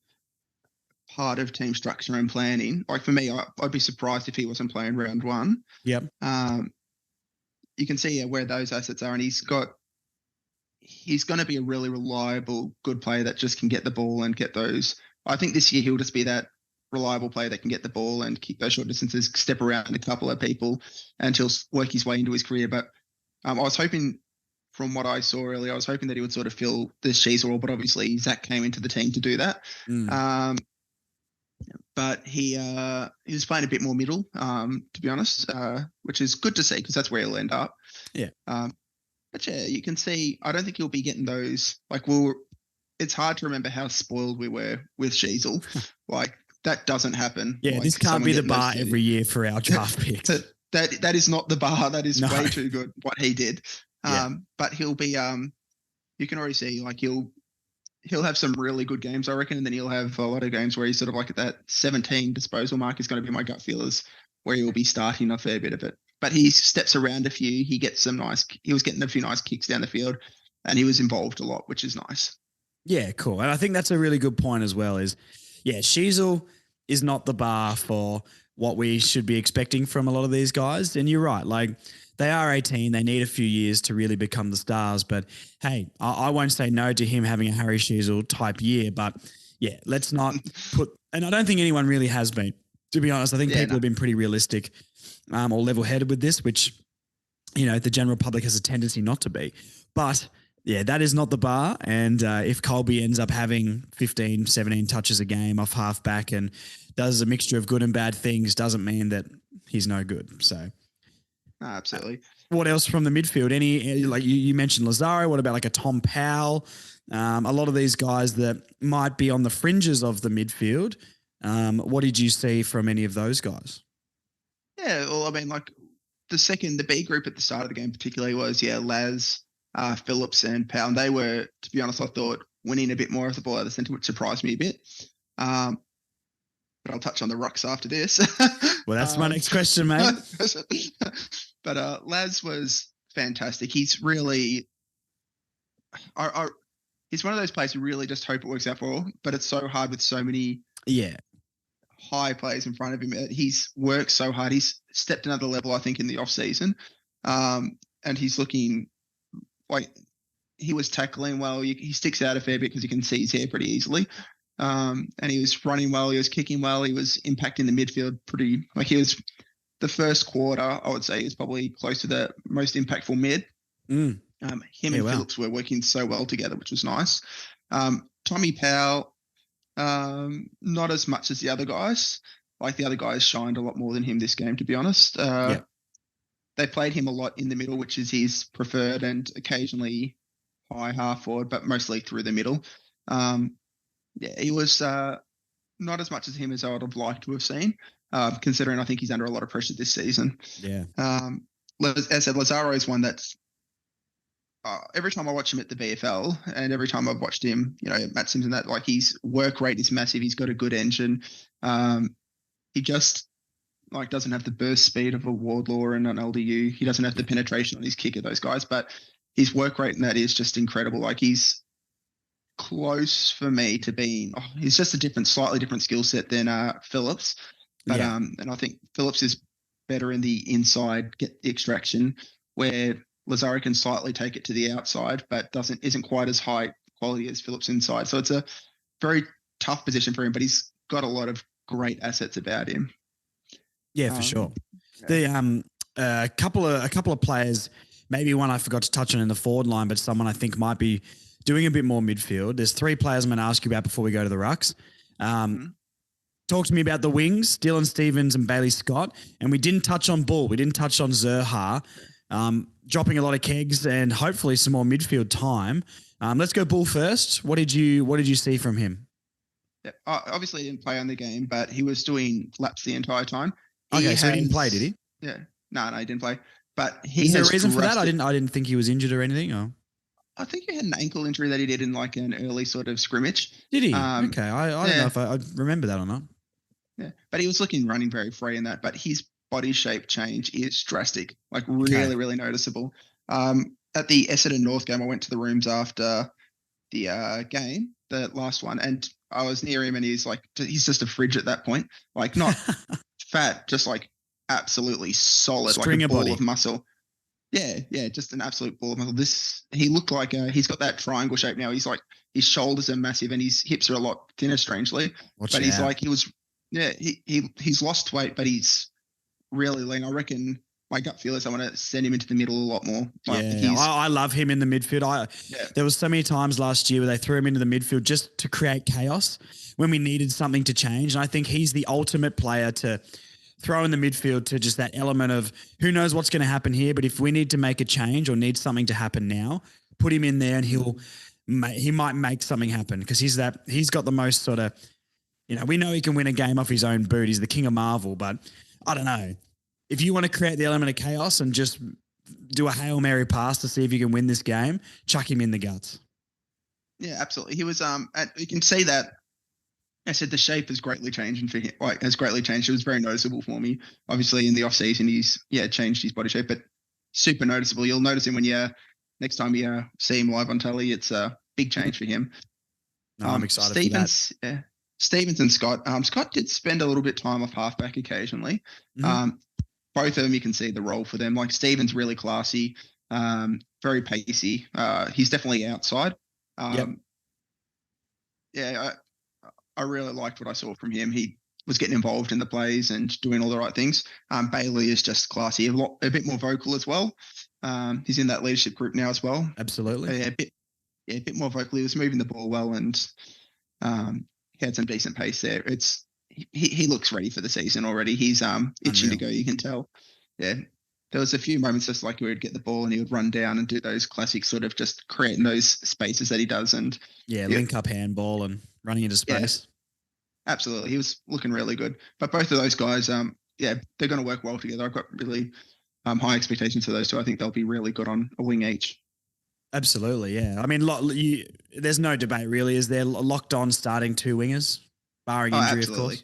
part of team structure and planning. Like for me, I'd be surprised if he wasn't playing round one.
Yep.
You can see where those assets are, and he's going to be a really reliable, good player that just can get the ball and get those. I think this year he'll just be that reliable player that can get the ball and kick those short distances, step around a couple of people, and he'll work his way into his career. But I was hoping, from what I saw earlier, I was hoping that he would sort of fill the Sheezer role, but obviously Zach came into the team to do that. But he was playing a bit more middle, to be honest, which is good to see because that's where he'll end up.
Yeah.
But yeah, you can see, I don't think he'll be getting those, like it's hard to remember how spoiled we were with Sheezel. Like that doesn't happen.
Yeah,
like,
this can't be the bar every year for our draft picks.
That is not the bar. That is way too good what he did. But he'll be, you can already see like he'll have some really good games, I reckon, and then he'll have a lot of games where he's sort of like at that 17 disposal mark is going to be my gut feelers, where he will be starting a fair bit of it. But he steps around a few. He was getting a few nice kicks down the field, and he was involved a lot, which is nice.
Yeah, cool. And I think that's a really good point as well Sheezel is not the bar for what we should be expecting from a lot of these guys. And you're right. Like they are 18. They need a few years to really become the stars. But hey, I won't say no to him having a Harry Sheezel type year. But yeah, let's not and I don't think anyone really has been, to be honest. I think people have been pretty realistic or level-headed with this, which, the general public has a tendency not to be. But yeah, that is not the bar. And if Colby ends up having 15, 17 touches a game off halfback and does a mixture of good and bad things, doesn't mean that he's no good. So,
absolutely.
What else from the midfield? Any, like you mentioned Lazaro. What about like a Tom Powell? A lot of these guys that might be on the fringes of the midfield. What did you see from any of those guys?
Yeah, well, I mean, like the B group at the start of the game particularly was, Laz, Phillips and Powell. And they were, to be honest, I thought winning a bit more of the ball out of the centre, which surprised me a bit. But I'll touch on the rucks after this.
Well, that's my next question, mate.
But Laz was fantastic. He's really, he's one of those players who really just hope it works out for, but it's so hard with so many high players in front of him. He's worked so hard. He's stepped another level, I think, in the off season. And he's looking like he was tackling well. He sticks out a fair bit because you can see his hair pretty easily. And he was running well. He was kicking well. He was impacting the midfield pretty. Like he was the first quarter, I would say, is probably close to the most impactful mid. Him and Phillips were working so well together, which was nice. Tommy Powell, not as much as the other guys. Like the other guys shined a lot more than him this game, to be honest. They played him a lot in the middle, which is his preferred, and occasionally high half forward, but mostly through the middle. He was not as much as him as I would have liked to have seen, considering I think he's under a lot of pressure this season.
Yeah.
As I said, Lazaro is one that's every time I watch him at the VFL and every time I've watched him, Matt Simpson, that like his work rate is massive. He's got a good engine. He just doesn't have the burst speed of a Wardlaw and an LDU. He doesn't have the penetration on his kick of those guys, but his work rate in that is just incredible. Like he's close for me to being. He's just a slightly different skill set than Phillips. But
Yeah.
and I think Phillips is better in the inside get the extraction, where Lazaro can slightly take it to the outside, but isn't quite as high quality as Phillips inside. So it's a very tough position for him, but he's got a lot of great assets about him.
Yeah, for sure.
Yeah.
The a couple of players, maybe one I forgot to touch on in the forward line, but someone I think might be doing a bit more midfield. There's 3 players I'm going to ask you about before we go to the rucks. Talk to me about the wings, Dylan Stevens and Bailey Scott. And we didn't touch on Bull. We didn't touch on Zerha. Dropping a lot of kegs and hopefully some more midfield time. Let's go Bull first. What did you see from him?
Yeah, obviously he didn't play on the game, but he was doing laps the entire time.
Okay, so he didn't play, did he?
Yeah, no, he didn't play. But
Is there a reason for that? I didn't think he was injured or anything. Or
I think he had an ankle injury that he did in like an early sort of scrimmage.
Did he? Okay, I don't know if I remember that or not.
Yeah, but he was running very free in that. But his body shape change is drastic, like really noticeable. At the Essendon North game, I went to the rooms after the game, the last one, and I was near him, and he's just a fridge at that point, like not fat, just like absolutely solid,
Stringer
like a ball
body
of muscle. Yeah, just an absolute ball of muscle. He looked like he's got that triangle shape now. He's like his shoulders are massive and his hips are a lot thinner, strangely. He's like he's lost weight, but he's really lean. I reckon my gut feel is I want to send him into the middle a lot more.
I love him in the midfield. There was so many times last year where they threw him into the midfield just to create chaos when we needed something to change. And I think he's the ultimate player to throw in the midfield to just that element of who knows what's going to happen here. But if we need to make a change or need something to happen now, put him in there and he might make something happen because he's got the most sort of, we know he can win a game off his own boot. He's the king of Marvel, but I don't know. If you want to create the element of chaos and just do a Hail Mary pass to see if you can win this game, chuck him in the guts.
Yeah, absolutely. He was you can see that. I said the shape has greatly changed for him. Has greatly changed. It was very noticeable for me. Obviously, in the off season, he's changed his body shape, but super noticeable. You'll notice him when next time you see him live on telly. It's a big change for him.
No, I'm excited for that.
Yeah, Stevens and Scott. Scott did spend a little bit of time off halfback occasionally. Mm-hmm. Both of them, you can see the role for them. Like Stevens, really classy, very pacey. He's definitely outside. Yeah, I really liked what I saw from him. He was getting involved in the plays and doing all the right things. Bailey is just classy, a bit more vocal as well. He's in that leadership group now as well.
Absolutely.
A bit more vocal. He was moving the ball well and he had some decent pace there. He looks ready for the season already. He's itching to go, you can tell. Yeah. There was a few moments just like he would get the ball and he would run down and do those classic sort of just creating those spaces that he does. And
link up handball and running into space.
Yeah, absolutely. He was looking really good. But both of those guys, they're going to work well together. I've got really high expectations for those two. I think they'll be really good on a wing each.
Absolutely, yeah. I mean, there's no debate really. Is there locked on starting 2 wingers, barring injury, of course?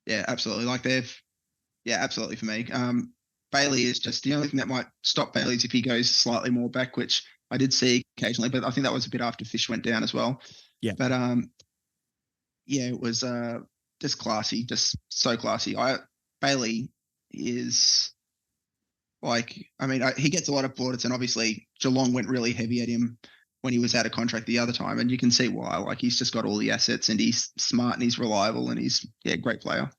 Yeah, absolutely. Absolutely for me. Bailey is just the only thing that might stop Bailey is if he goes slightly more back, which I did see occasionally, but I think that was a bit after Fish went down as well.
Yeah.
But it was just classy, just so classy. Bailey is he gets a lot of plaudits, and obviously Geelong went really heavy at him when he was out of contract the other time, and you can see why. Like he's just got all the assets, and he's smart and he's reliable, and he's a great player.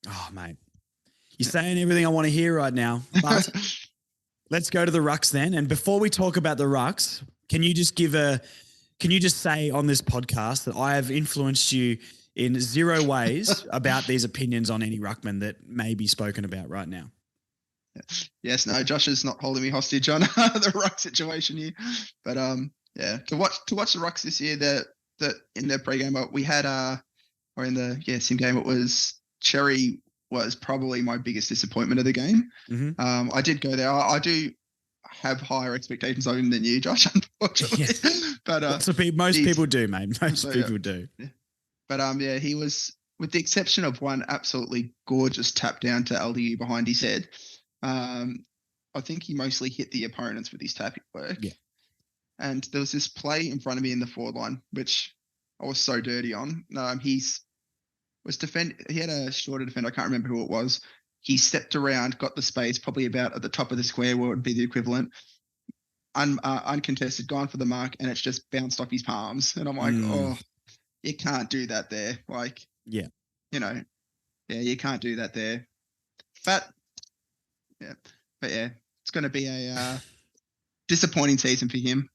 Oh mate, you're saying everything I want to hear right now. But let's go to the rucks then. And before we talk about the rucks, can you just say on this podcast that I have influenced you in 0 ways about these opinions on any ruckman that may be spoken about right now?
Yes, no, Josh is not holding me hostage on the ruck situation here. But to watch the rucks this year, that in their pre-game we had or in the sim game, it was Cherry was probably my biggest disappointment of the game. Mm-hmm. I did go there. I do have higher expectations of him than you, Josh, unfortunately.
Yeah. But most people do, mate. Most people do.
Yeah. But he was, with the exception of one absolutely gorgeous tap down to LDU behind his head. I think he mostly hit the opponents with his tapping work.
Yeah.
and there was this play in front of me in the forward line, which I was so dirty on. He had a shorter defender. I can't remember who it was. He stepped around, got the space, probably about at the top of the square where it would be the equivalent, uncontested, gone for the mark, and it's just bounced off his palms. And I'm like, oh, you can't do that there. Like,
yeah,
you can't do that there. But it's going to be a disappointing season for him.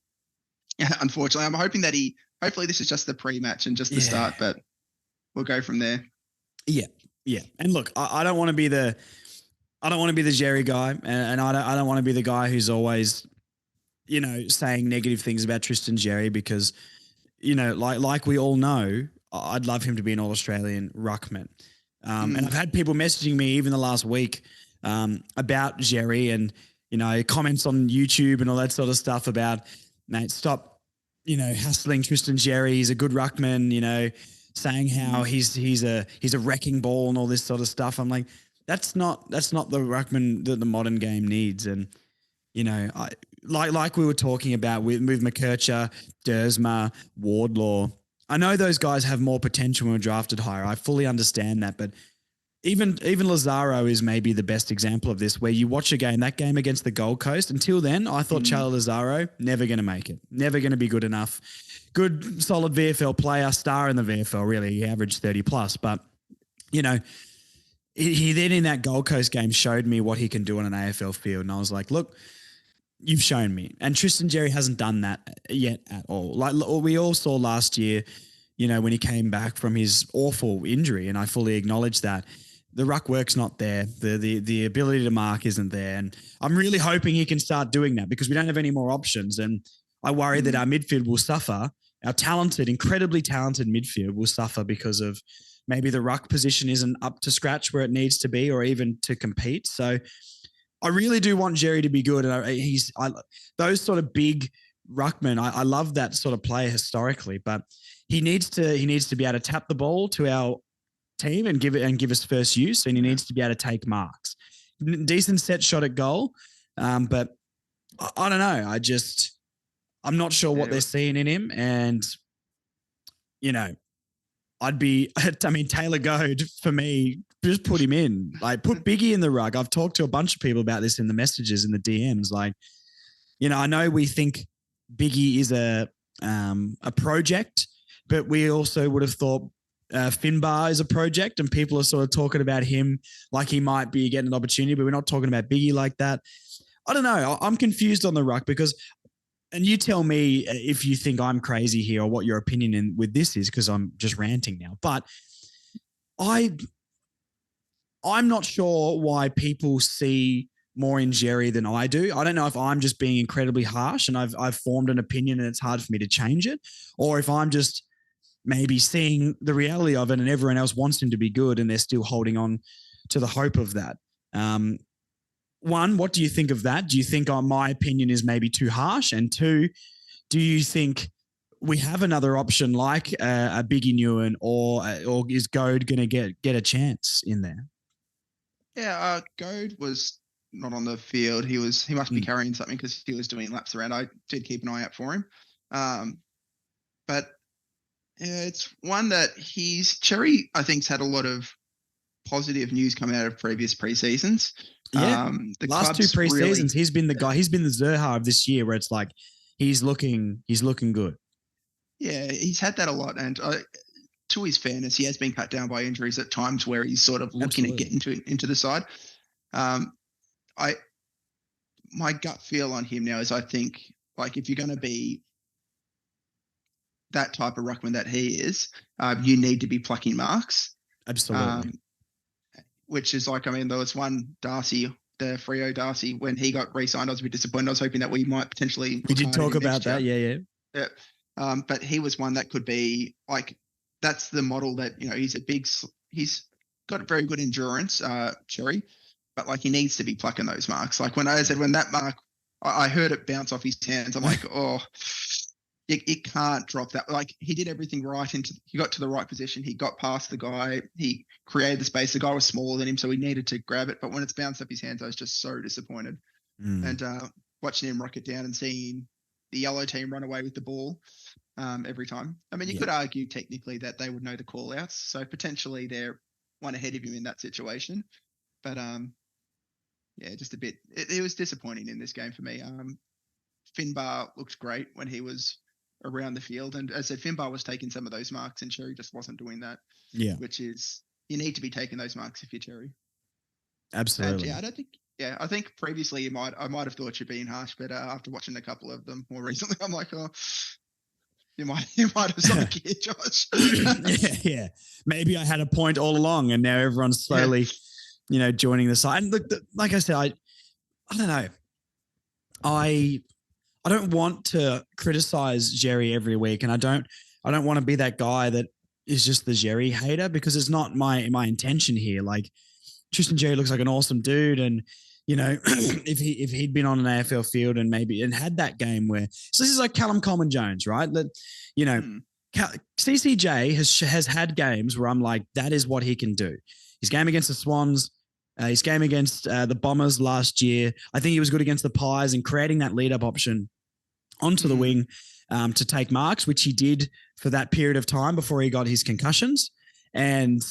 Unfortunately, I'm hoping that hopefully this is just the pre-match and just the start, but we'll go from there.
Yeah. Yeah. And look, I don't want to be the Jerry guy, and I don't want to be the guy who's always, saying negative things about Tristan Jerry, because, like we all know, I'd love him to be an All-Australian ruckman. And I've had people messaging me even the last week about Jerry, and, comments on YouTube and all that sort of stuff about, mate, stop, hassling Tristan Jerry. He's a good ruckman, saying how he's a wrecking ball and all this sort of stuff. I'm like, that's not the ruckman that the modern game needs. And, like we were talking about with McKercher, Duursma, Wardlaw, I know those guys have more potential when drafted higher. I fully understand that, but even Lazaro is maybe the best example of this, where you watch that game against the Gold Coast. Until then, I thought Charlie Lazaro, never going to make it, never going to be good enough. Good, solid VFL player, star in the VFL, really. He averaged 30 plus, but, he then in that Gold Coast game showed me what he can do on an AFL field. And I was like, look, you've shown me. And Tristan Jerry hasn't done that yet at all. Like we all saw last year, when he came back from his awful injury, and I fully acknowledge that. The ruck work's not there. The ability to mark isn't there. And I'm really hoping he can start doing that, because we don't have any more options. And I worry that our midfield will suffer. Our talented, incredibly talented midfield will suffer because of maybe the ruck position isn't up to scratch where it needs to be, or even to compete. So I really do want Jerry to be good. And those sort of big ruckmen, I love that sort of player historically, but he needs to be able to tap the ball to our team and give us first use, and he needs to be able to take marks. Decent set shot at goal, but I don't know. I'm not sure what they're seeing in him, and Taylor Goad, for me, just put him in. Like, put Biggie in the rug. I've talked to a bunch of people about this in the messages, in the DMs. Like, I know we think Biggie is a project, but we also would have thought Finbar is a project, and people are sort of talking about him like he might be getting an opportunity, but we're not talking about Biggie like that. I don't know. I'm confused on the ruck, because, and you tell me if you think I'm crazy here or what your opinion with this is, because I'm just ranting now. But I'm not sure why people see more in Jerry than I do. I don't know if I'm just being incredibly harsh and I've formed an opinion and it's hard for me to change it, or if I'm just maybe seeing the reality of it and everyone else wants him to be good and they're still holding on to the hope of that. One, what do you think of that? Do you think my opinion is maybe too harsh? And two, do you think we have another option like a Biggie Newen, or is Goad going to get a chance in there?
Yeah, Goad was not on the field. He must be carrying something, because he was doing laps around. I did keep an eye out for him. But it's one that Cherry, I think, has had a lot of positive news coming out of previous pre-seasons.
Yeah, the last two pre-seasons, he's been the guy. He's been the Zerha of this year, where it's like he's looking good.
Yeah, he's had that a lot, and to his fairness, he has been cut down by injuries at times where he's sort of looking at getting into the side. My gut feel on him now is, I think, like, if you're going to be that type of ruckman that he is, you need to be plucking marks.
Absolutely.
Which is like, there was one Darcy, the Freo Darcy, when he got re-signed, I was a bit disappointed. I was hoping that we might potentially...
We did talk about that, yeah.
But he was one that could be, like, that's the model that, he's got very good endurance, Cherry, but, like, he needs to be plucking those marks. Like, when that mark, I heard it bounce off his hands, I'm like, oh... You can't drop that. Like, he did everything right. He got to the right position. He got past the guy. He created the space. The guy was smaller than him, so he needed to grab it. But when it's bounced off his hands, I was just so disappointed. And watching him rock it down and seeing the yellow team run away with the ball every time. I mean, you could argue technically that they would know the call outs, so potentially they're one ahead of him in that situation. But just a bit. It was disappointing in this game for me. Finbar looked great when he was around the field, and as I said, Finbar was taking some of those marks, and Cherry just wasn't doing that.
Yeah,
which is you need to be taking those marks if you're Cherry.
Absolutely.
And I don't think. Yeah, I think previously I might have thought you're being harsh, but after watching a couple of them more recently, I'm like, oh, you might have something here, Josh.
yeah. Maybe I had a point all along, and now everyone's slowly, joining the side. And look, like I said, I don't know. I don't want to criticize Jerry every week, and I don't want to be that guy that is just the Jerry hater, because it's not my intention here. Like, Tristan Jerry looks like an awesome dude, and if he'd been on an AFL field and had that game where, so this is like Callum Coleman Jones, right? That CCJ has had games where I'm like, that is what he can do. His game against the Swans, his game against the Bombers last year, I think he was good against the Pies and creating that lead up option onto the wing to take marks, which he did for that period of time before he got his concussions. And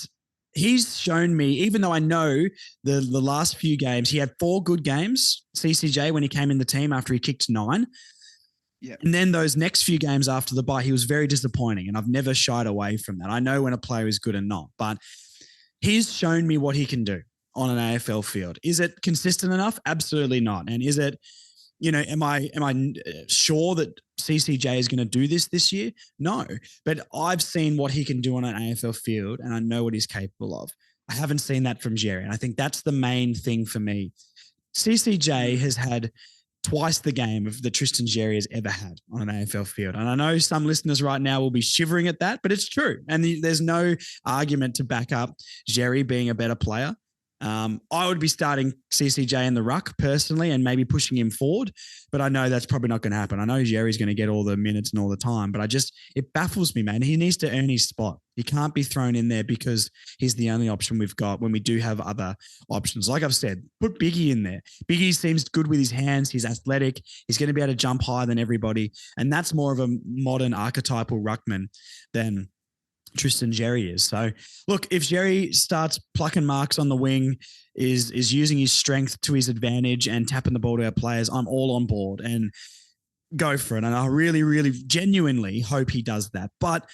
he's shown me, even though I know the last few games, he had 4 good games, CCJ, when he came in the team after he kicked 9.
Yeah.
And then those next few games after the bye, he was very disappointing. And I've never shied away from that. I know when a player is good and not, but he's shown me what he can do on an AFL field. Is it consistent enough? Absolutely not. And is it, am I sure that CCJ is going to do this year? No, but I've seen what he can do on an AFL field, and I know what he's capable of. I haven't seen that from Jerry, and I think that's the main thing for me. CCJ has had twice the game of that Tristan Jerry has ever had on an AFL field, and I know some listeners right now will be shivering at that, but it's true, and there's no argument to back up Jerry being a better player. I would be starting CCJ in the ruck personally and maybe pushing him forward, but I know that's probably not going to happen. I know Jerry's going to get all the minutes and all the time, but it baffles me, man. He needs to earn his spot. He can't be thrown in there because he's the only option we've got when we do have other options. Like I've said, put Biggie in there. Biggie seems good with his hands. He's athletic. He's going to be able to jump higher than everybody. And that's more of a modern archetypal ruckman than Tristan Jerry is. So look, if Jerry starts plucking marks on the wing, is using his strength to his advantage and tapping the ball to our players, I'm all on board and go for it. And I really, really genuinely hope he does that. But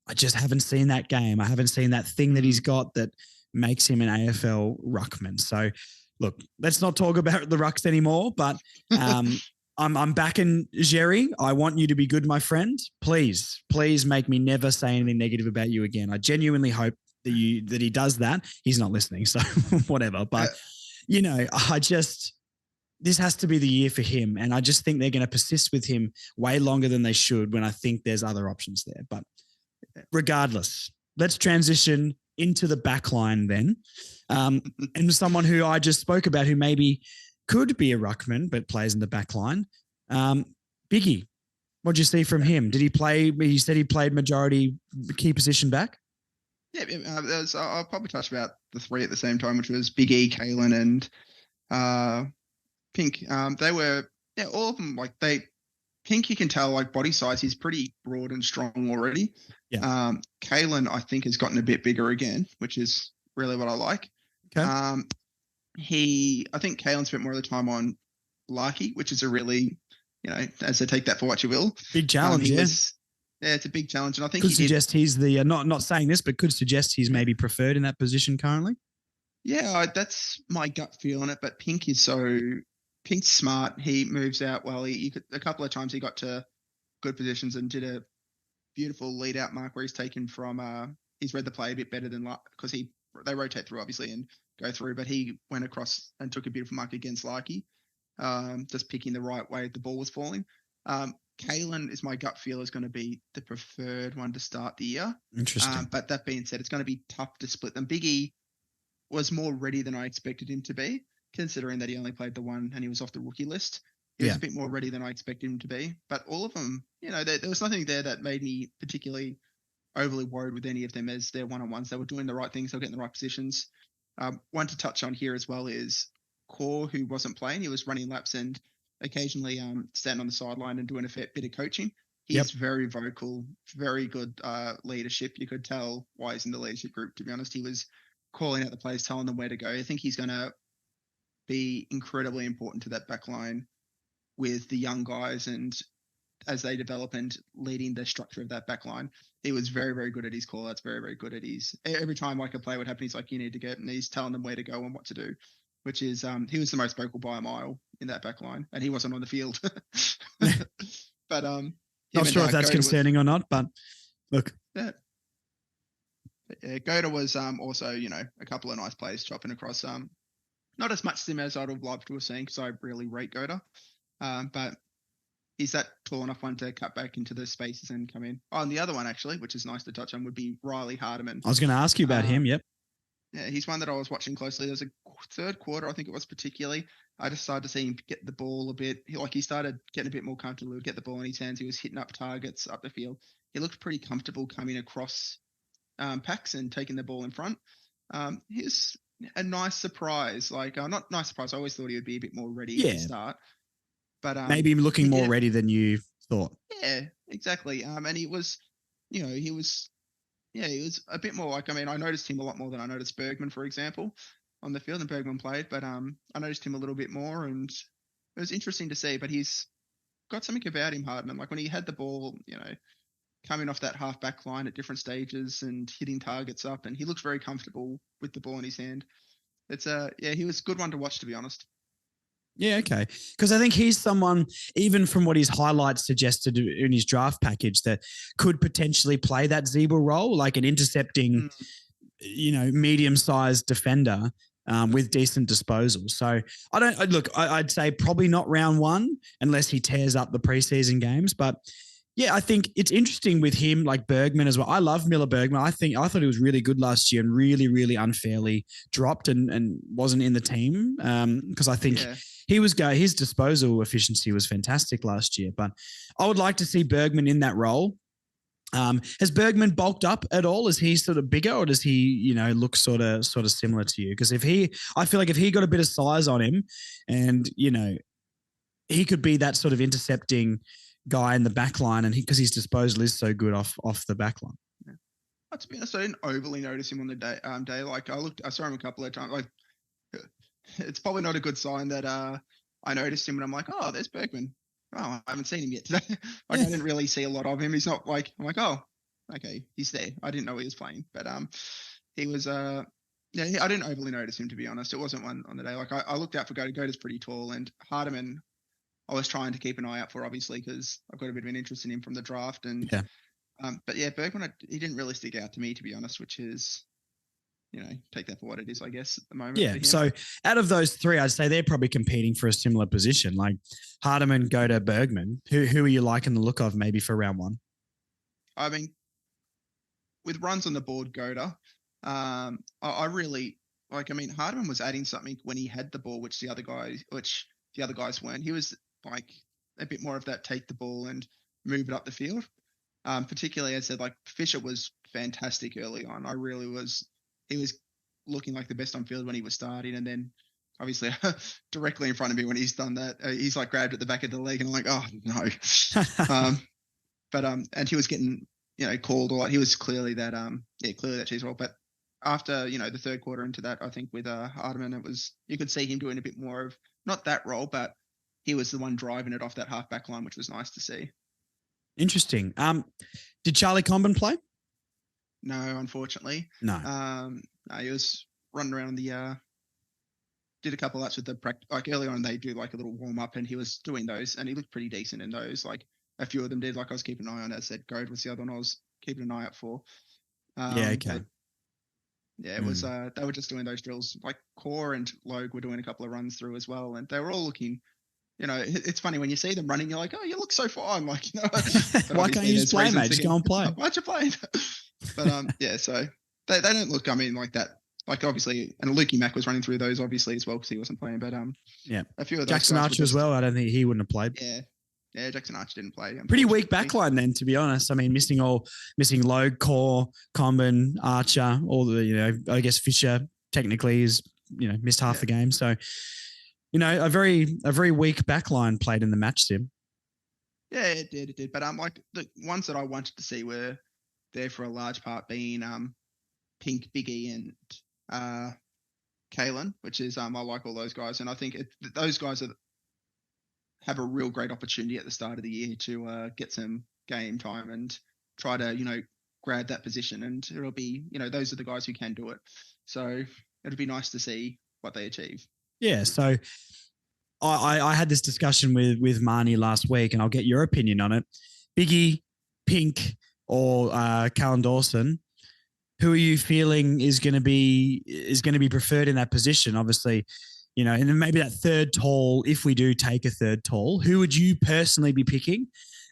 I just haven't seen that game. I haven't seen that thing that he's got that makes him an AFL ruckman. So look, let's not talk about the rucks anymore, but I'm backing Jerry. I want you to be good, my friend. Please make me never say anything negative about you again. I genuinely hope that he does that. He's not listening, so whatever. But this has to be the year for him, and I just think they're going to persist with him way longer than they should when I think there's other options there. But regardless, let's transition into the back line then, and someone who I just spoke about who maybe could be a ruckman, but plays in the back line. Biggie, what did you see from him? Did he play? He said he played majority key position back.
Yeah, I'll probably touch about the 3 at the same time, which was Big E, Kalen, and Pink. They were all of them Pink. You can tell body size, he's pretty broad and strong already.
Yeah.
Kalen, I think, has gotten a bit bigger again, which is really what I like.
Okay.
I think Kalen spent more of the time on Larky, which is a really, as I take that for what you will.
Big challenge,
it's a big challenge. And I think
could suggest he's the, not saying this, but could suggest he's maybe preferred in that position currently.
Yeah, that's my gut feel on it. But Pink's smart. He moves out well. A couple of times he got to good positions and did a beautiful lead out mark where he's taken from, he's read the play a bit better than because they rotate through obviously and go through, but he went across and took a beautiful mark against Larky, just picking the right way the ball was falling. Kalen is my gut feel is going to be the preferred one to start the year.
Interesting.
But that being said, it's going to be tough to split them. Biggie was more ready than I expected him to be, considering that he only played the one and he was off the rookie list. He was a bit more ready than I expected him to be. But all of them, there was nothing there that made me particularly overly worried with any of them as their one-on-ones. They were doing the right things. They were getting the right positions. One to touch on here as well is Core, who wasn't playing. He was running laps and occasionally standing on the sideline and doing a bit of coaching.
Yep.
He's very vocal, very good leadership. You could tell why he's in the leadership group, to be honest. He was calling out the players, telling them where to go. I think he's going to be incredibly important to that back line with the young guys and as they develop and leading the structure of that back line. He was very, very good at his call outs, very, very good at his, every time like a play would happen, he's like, you need to get, and he's telling them where to go and what to do, which is, he was the most vocal by a mile in that back line, and he wasn't on the field. But,
not sure if that's concerning or not, but look.
Yeah. Goda was also, a couple of nice plays chopping across. Not as much sim as I'd have loved to have seen because I really rate Goda. But he's that tall enough one to cut back into the spaces and come in. Oh, and the other one, actually, which is nice to touch on, would be Riley Hardiman.
I was going to ask you about him, yep.
Yeah, he's one that I was watching closely. There was a third quarter, I think it was particularly. I just started to see him get the ball a bit. He started getting a bit more comfortable. He would get the ball in his hands. He was hitting up targets up the field. He looked pretty comfortable coming across packs and taking the ball in front. He was a nice surprise. Not nice surprise. I always thought he would be a bit more ready to start. But
maybe looking more ready than you thought.
Yeah, exactly. And he was a bit more I noticed him a lot more than I noticed Bergman, for example, on the field, and Bergman played, but I noticed him a little bit more, and it was interesting to see, but he's got something about him, Hardman. Like when he had the ball, coming off that half back line at different stages and hitting targets up, and he looks very comfortable with the ball in his hand. It's he was a good one to watch, to be honest.
Yeah, okay. Because I think he's someone, even from what his highlights suggested in his draft package, that could potentially play that zebra role, like an intercepting, medium-sized defender with decent disposal. So I'd say probably not round one unless he tears up the preseason games. But yeah, I think it's interesting with him, like Bergman as well. I love Miller Bergman. I thought he was really good last year and really, really unfairly dropped and wasn't in the team because I think his disposal efficiency was fantastic last year. But I would like to see Bergman in that role. Has Bergman bulked up at all? Is he sort of bigger, or does he, look sort of similar to you? Because I feel like if he got a bit of size on him, and he could be that sort of intercepting guy in the back line, and because his disposal is so good off the back line.
Yeah. To be honest, I didn't overly notice him on the day. Like I saw him a couple of times. Like it's probably not a good sign that I noticed him and I'm like, oh, there's Bergman. Oh, I haven't seen him yet today. I didn't really see a lot of him. He's not like, I'm like, oh, okay, he's there. I didn't know he was playing, but he was I didn't overly notice him, to be honest. It wasn't one on the day. Like I looked out for Goda. Goda's pretty tall, and Hardiman I was trying to keep an eye out for, obviously, because I've got a bit of an interest in him from the draft. And but yeah, Bergman, he didn't really stick out to me, to be honest, which is, take that for what it is, I guess, at the moment.
Yeah. So out of those three, I'd say they're probably competing for a similar position, like Hardiman, Goda, Bergman. Who are you liking the look of maybe for round one?
I mean, with runs on the board, Goda, I really like. I mean, Hardiman was adding something when he had the ball, which the other guys weren't. He was like a bit more of that take the ball and move it up the field. Particularly, as I said, like Fisher was fantastic early on. He was looking like the best on field when he was starting, and then obviously directly in front of me when he's done that, he's like grabbed at the back of the leg, and I'm like, oh no. And he was getting called a lot. He was clearly that cheese roll. But after the third quarter into that, I think with Hardiman, you could see him doing a bit more of not that role, but he was the one driving it off that half back line, which was nice to see.
Interesting. Did Charlie Comben play?
No, unfortunately.
No.
He was running around did a couple of laps with the practice. Like early on, they do like a little warm up, and he was doing those, and he looked pretty decent in those. Like a few of them did. Like I was keeping an eye on. As I said, Goad was the other one I was keeping an eye out for.
Okay.
Yeah, it was. They were just doing those drills. Like Core and Logue were doing a couple of runs through as well, and they were all looking. It's funny when you see them running, you're like, oh, you look so fine. Like,
why can't you just play, mate? Just go and play.
Why'd you play? But so they don't look. I mean, like that. Like obviously, and Lukey Mack was running through those obviously as well because he wasn't playing. But a few of those
Jackson Archer as well. I don't think he wouldn't have played.
Yeah, Jackson Archer didn't play.
Pretty weak backline then, to be honest. I mean, missing Logue, Core, Comben, Archer, all the I guess Fisher technically is missed half the game. So a very weak backline played in the match sim.
Yeah, it did. But like the ones that I wanted to see were there for a large part being Pink, Biggie, and Kalen, which is I like all those guys, and I think those guys have a real great opportunity at the start of the year to get some game time and try to grab that position, and it'll be those are the guys who can do it. So it'll be nice to see what they achieve.
Yeah. So I had this discussion with Marnie last week, and I'll get your opinion on it. Biggie, Pink, or Callan Dawson. Who are you feeling is going to be preferred in that position? Obviously, and then maybe that third tall. If we do take a third tall, who would you personally be picking?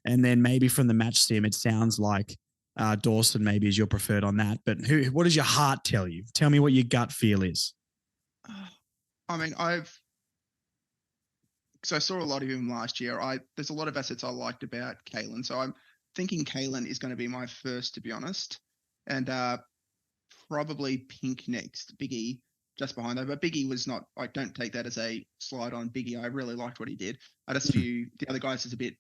And then maybe from the match sim, it sounds like Dawson maybe is your preferred on that. But what does your heart tell you? Tell me what your gut feel is.
I mean, because I saw a lot of him last year. There's a lot of assets I liked about Kalen, so I'm thinking Kalen is going to be my first, to be honest, and probably Pink next, Biggie just behind though. But Biggie was not. I don't take that as a slide on Biggie. I really liked what he did. I just view the other guys as a bit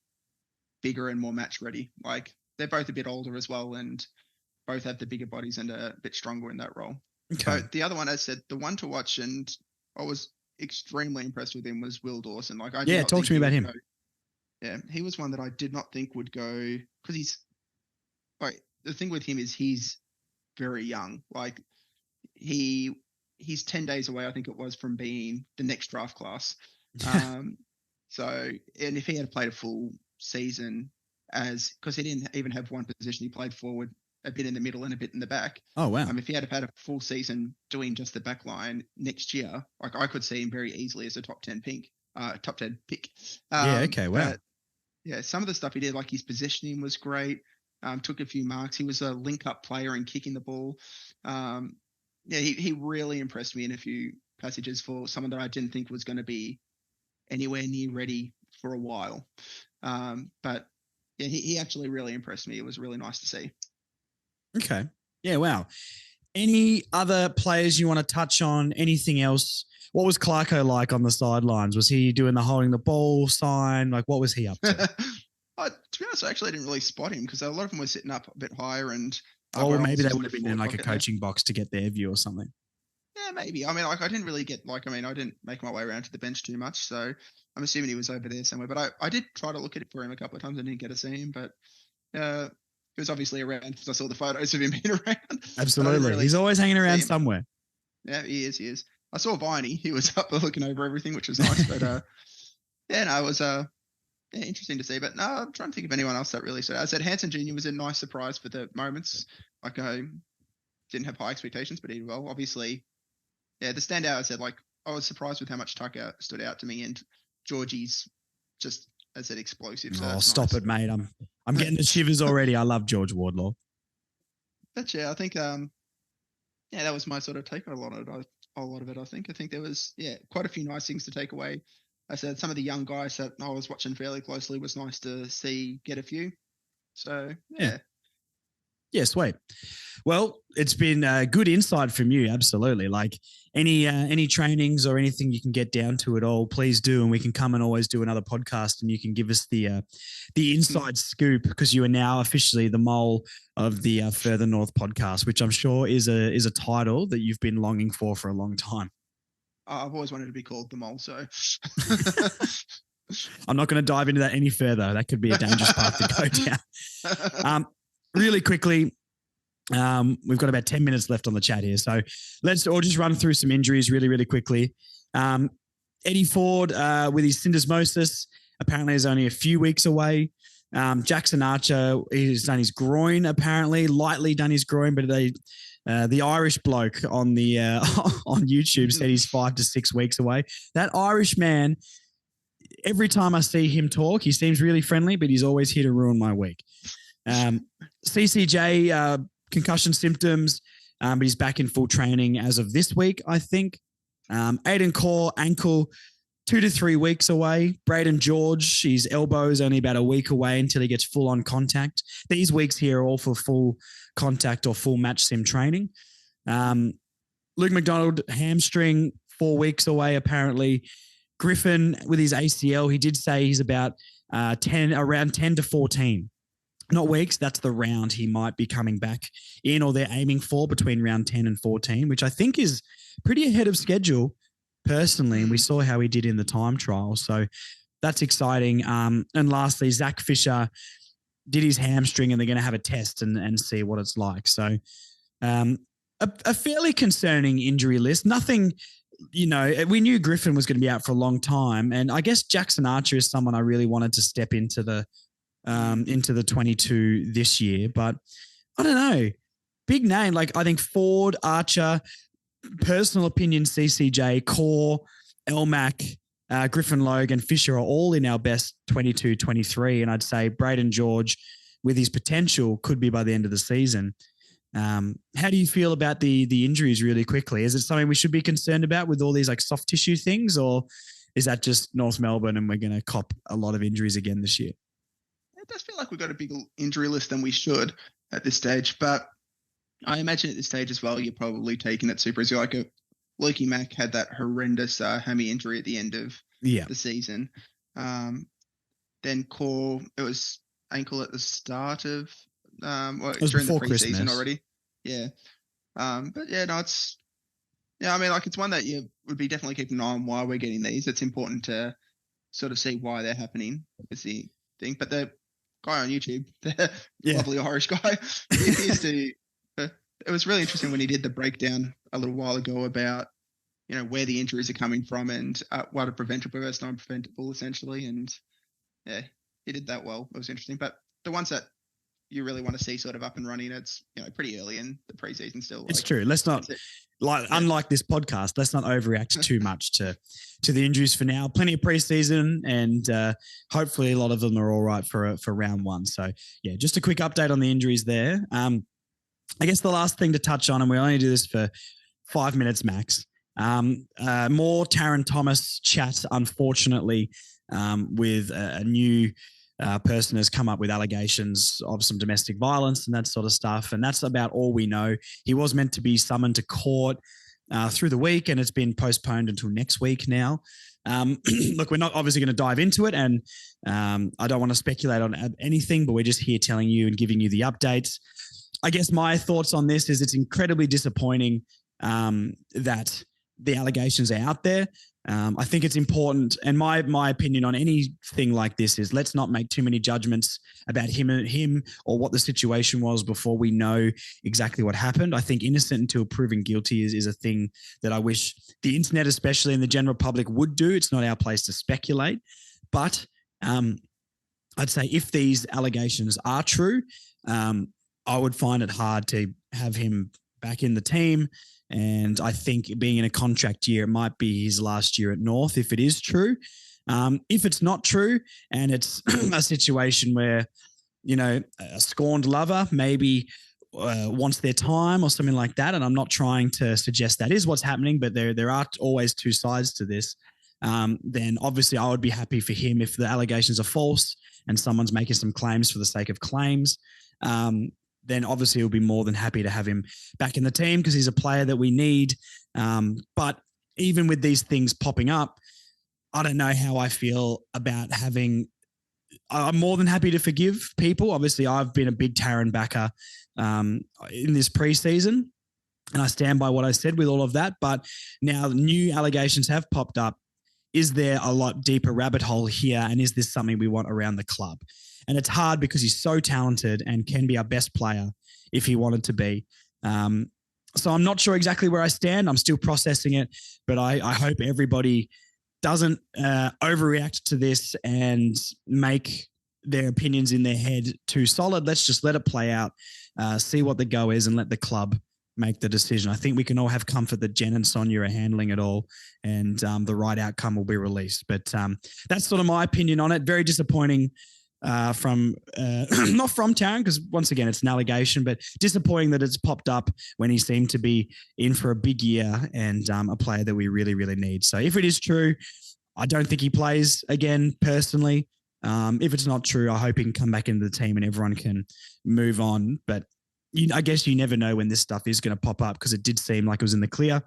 bigger and more match ready. Like they're both a bit older as well, and both have the bigger bodies and are a bit stronger in that role. Okay. But the other one, as I said, the one to watch, and I was extremely impressed with him, was Will Dawson. Like,
talk to me about him.
He was one that I did not think would go, because he's like, the thing with him is he's very young. Like he's 10 days away, I think it was, from being the next draft class. So, and if he had played a full season because he didn't even have one position, he played forward, a bit in the middle and a bit in the back.
Oh, wow.
If he had a full season doing just the back line next year, like I could see him very easily as a top 10 pick.
Okay, wow.
Yeah, some of the stuff he did, like his positioning was great. Took a few marks. He was a link-up player and kicking the ball. He really impressed me in a few passages for someone that I didn't think was going to be anywhere near ready for a while. But yeah, he actually really impressed me. It was really nice to see.
Okay. Yeah, wow. Any other players you want to touch on? Anything else? What was Clarko like on the sidelines? Was he doing the holding the ball sign? Like, what was he up to?
To be honest, I actually didn't really spot him because a lot of them were sitting up a bit higher and.
Maybe they would have been in like a coaching box to get their view or something.
Yeah, maybe. I mean, like I didn't really I didn't make my way around to the bench too much, so I'm assuming he was over there somewhere. But I did try to look at it for him a couple of times. I didn't get to see him, but he was obviously around because I saw the photos of him being around.
Absolutely. He's always hanging around somewhere.
Yeah, he is. I saw Viney. He was up there looking over everything, which was nice. But it was interesting to see. But no, I'm trying to think of anyone else that really. So I said Hansen Jr. was a nice surprise for the moments. Like I didn't have high expectations, but he did well. Obviously, yeah, the standout, I said, like I was surprised with how much Tucker stood out to me, and Georgie's just, as I said, explosive. So
stop it, mate. I'm getting the shivers already. I love George Wardlaw.
But yeah, I think that was my sort of take on a lot of it. I think there was quite a few nice things to take away. I said some of the young guys that I was watching fairly closely was nice to see get a few. So yeah.
Yeah, sweet. Well, it's been a good insight from you. Absolutely. Like any trainings or anything you can get down to at all, please do. And we can come and always do another podcast and you can give us the inside scoop, because you are now officially the mole of the Further North podcast, which I'm sure is a title that you've been longing for a long time.
I've always wanted to be called the mole, so.
I'm not going to dive into that any further. That could be a dangerous path to go down. Really quickly, we've got about 10 minutes left on the chat here. So let's all just run through some injuries really, really quickly. Eddie Ford with his syndesmosis apparently is only a few weeks away. Jackson Archer, he's done his groin apparently, lightly done his groin, but the Irish bloke on the on YouTube said he's 5 to 6 weeks away. That Irish man, every time I see him talk, he seems really friendly, but he's always here to ruin my week. CCJ, concussion symptoms, but he's back in full training as of this week, I think. Aiden Core, ankle, 2 to 3 weeks away. Braden George, his elbow is only about a week away until he gets full-on contact. These weeks here are all for full contact or full match sim training. Luke McDonald, hamstring, 4 weeks away apparently. Griffin with his ACL, he did say he's about around 10 to 14. Not weeks, that's the round he might be coming back in, or they're aiming for between round 10 and 14, which I think is pretty ahead of schedule personally. And we saw how he did in the time trial. So that's exciting. And lastly, Zach Fisher did his hamstring, and they're going to have a test and see what it's like. So a fairly concerning injury list. Nothing, we knew Griffin was going to be out for a long time. And I guess Jackson Archer is someone I really wanted to step into the 22 this year, but I don't know. Big name. Like, I think Ford, Archer, personal opinion, CCJ, Core, Elmac, Griffin, Logan, Fisher are all in our best 22, 23. And I'd say Braden George, with his potential, could be by the end of the season. How do you feel about the injuries really quickly? Is it something we should be concerned about with all these like soft tissue things, or is that just North Melbourne and we're going to cop a lot of injuries again this year?
It does feel like we've got a bigger injury list than we should at this stage, but I imagine at this stage as well, you're probably taking it super easy. Like Lukey Mack had that horrendous hammy injury at the end of the season. Then Core, it was ankle at the start of during the preseason already. Yeah. But yeah, no, it's one that you would be definitely keeping an eye on why we're getting these. It's important to sort of see why they're happening is the thing. But the guy on YouTube, the lovely Irish guy, he appears to. It was really interesting when he did the breakdown a little while ago about, where the injuries are coming from and what are preventable versus non-preventable, essentially. And yeah, he did that well. It was interesting. But the ones that you really want to see sort of up and running, it's pretty early in the preseason still.
It's true. Let's not unlike this podcast, let's not overreact too much to the injuries for now. Plenty of preseason, and hopefully a lot of them are all right for round one. So yeah, just a quick update on the injuries there. I guess the last thing to touch on, and we only do this for 5 minutes max. More Tarryn Thomas chat, unfortunately, with a new person has come up with allegations of some domestic violence and that sort of stuff. And that's about all we know. He was meant to be summoned to court through the week, and it's been postponed until next week now. Look, we're not obviously going to dive into it, and I don't want to speculate on anything, but we're just here telling you and giving you the updates. I guess my thoughts on this is it's incredibly disappointing that the allegations are out there. I think it's important, and my opinion on anything like this is let's not make too many judgments about him or what the situation was before we know exactly what happened. I think innocent until proven guilty is a thing that I wish the internet, especially in the general public, would do. It's not our place to speculate, but I'd say if these allegations are true, I would find it hard to have him back in the team. And I think being in a contract year, it might be his last year at North if it is true. If it's not true and it's a situation where, a scorned lover maybe wants their time or something like that, and I'm not trying to suggest that is what's happening, but there are always two sides to this, then obviously I would be happy for him if the allegations are false and someone's making some claims for the sake of claims. Then obviously we'll be more than happy to have him back in the team because he's a player that we need. But even with these things popping up, I don't know how I feel about I'm more than happy to forgive people. Obviously, I've been a big Tarryn backer in this preseason, and I stand by what I said with all of that. But now new allegations have popped up. Is there a lot deeper rabbit hole here? And is this something we want around the club? And it's hard because he's so talented and can be our best player if he wanted to be. So I'm not sure exactly where I stand. I'm still processing it, but I hope everybody doesn't overreact to this and make their opinions in their head too solid. Let's just let it play out, see what the go is, and let the club make the decision. I think we can all have comfort that Jen and Sonia are handling it all, and the right outcome will be released. But that's sort of my opinion on it. Very disappointing from not from Tarryn, because once again it's an allegation, but disappointing that it's popped up when he seemed to be in for a big year and a player that we really, really need. So if it is true, I don't think he plays again personally. If it's not true, I hope he can come back into the team and everyone can move on. But I guess you never know when this stuff is going to pop up, because it did seem like it was in the clear.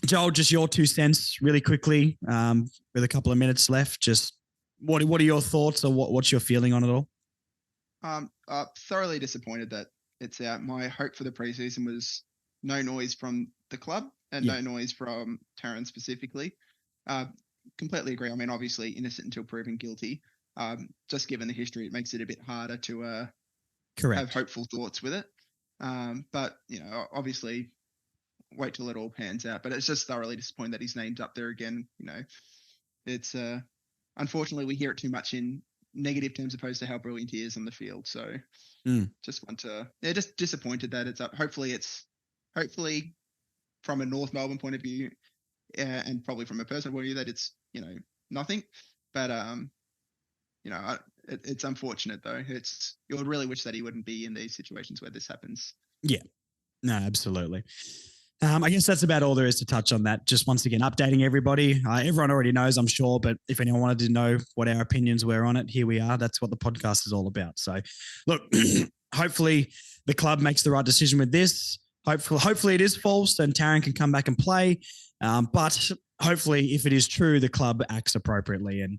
Joel, just your 2 cents really quickly, with a couple of minutes left. Just what are your thoughts, or what's your feeling on it all?
Thoroughly disappointed that it's out. My hope for the preseason was no noise from the club and no noise from Tarryn specifically. Completely agree. I mean, obviously innocent until proven guilty. Just given the history, it makes it a bit harder to have hopeful thoughts with it. But, obviously wait till it all pans out. But it's just thoroughly disappointing that his name's up there again. It's unfortunately we hear it too much in negative terms opposed to how brilliant he is on the field. So just disappointed that it's up. Hopefully from a North Melbourne point of view, and probably from a personal point of view, that it's, nothing. But, it's unfortunate though. You would really wish that he wouldn't be in these situations where this happens.
Yeah, no, absolutely. I guess that's about all there is to touch on that. Just once again, updating everybody. Everyone already knows, I'm sure, but if anyone wanted to know what our opinions were on it, here we are. That's what the podcast is all about. So look, hopefully the club makes the right decision with this. Hopefully it is false and Tarryn can come back and play. But hopefully if it is true, the club acts appropriately. And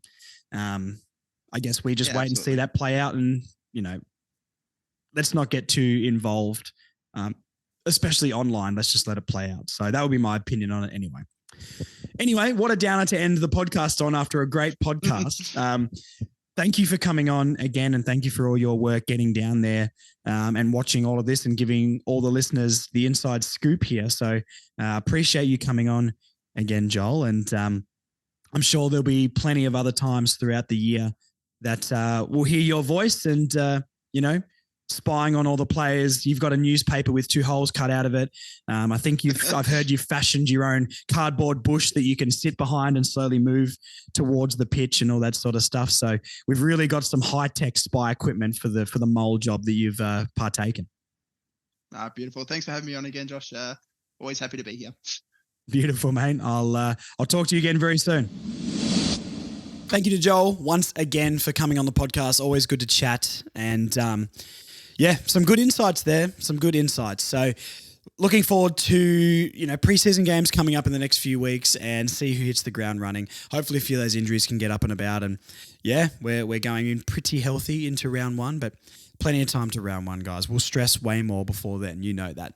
I guess we just wait and see that play out, and, let's not get too involved, especially online. Let's just let it play out. So that would be my opinion on it anyway. Anyway, what a downer to end the podcast on after a great podcast. Thank you for coming on again, and thank you for all your work getting down there and watching all of this and giving all the listeners the inside scoop here. So appreciate you coming on again, Joel. And I'm sure there'll be plenty of other times throughout the year that we'll hear your voice and, spying on all the players. You've got a newspaper with 2 holes cut out of it. I think I've heard you've fashioned your own cardboard bush that you can sit behind and slowly move towards the pitch and all that sort of stuff. So we've really got some high-tech spy equipment for the mole job that you've partaken.
Beautiful. Thanks for having me on again, Josh. Always happy to be here. Beautiful,
mate. I'll talk to you again very soon. Thank you to Joel once again for coming on the podcast. Always good to chat. And some good insights there. Some good insights. So looking forward to, preseason games coming up in the next few weeks and see who hits the ground running. Hopefully a few of those injuries can get up and about. And we're going in pretty healthy into round 1, but plenty of time to round 1, guys. We'll stress way more before then. You know that.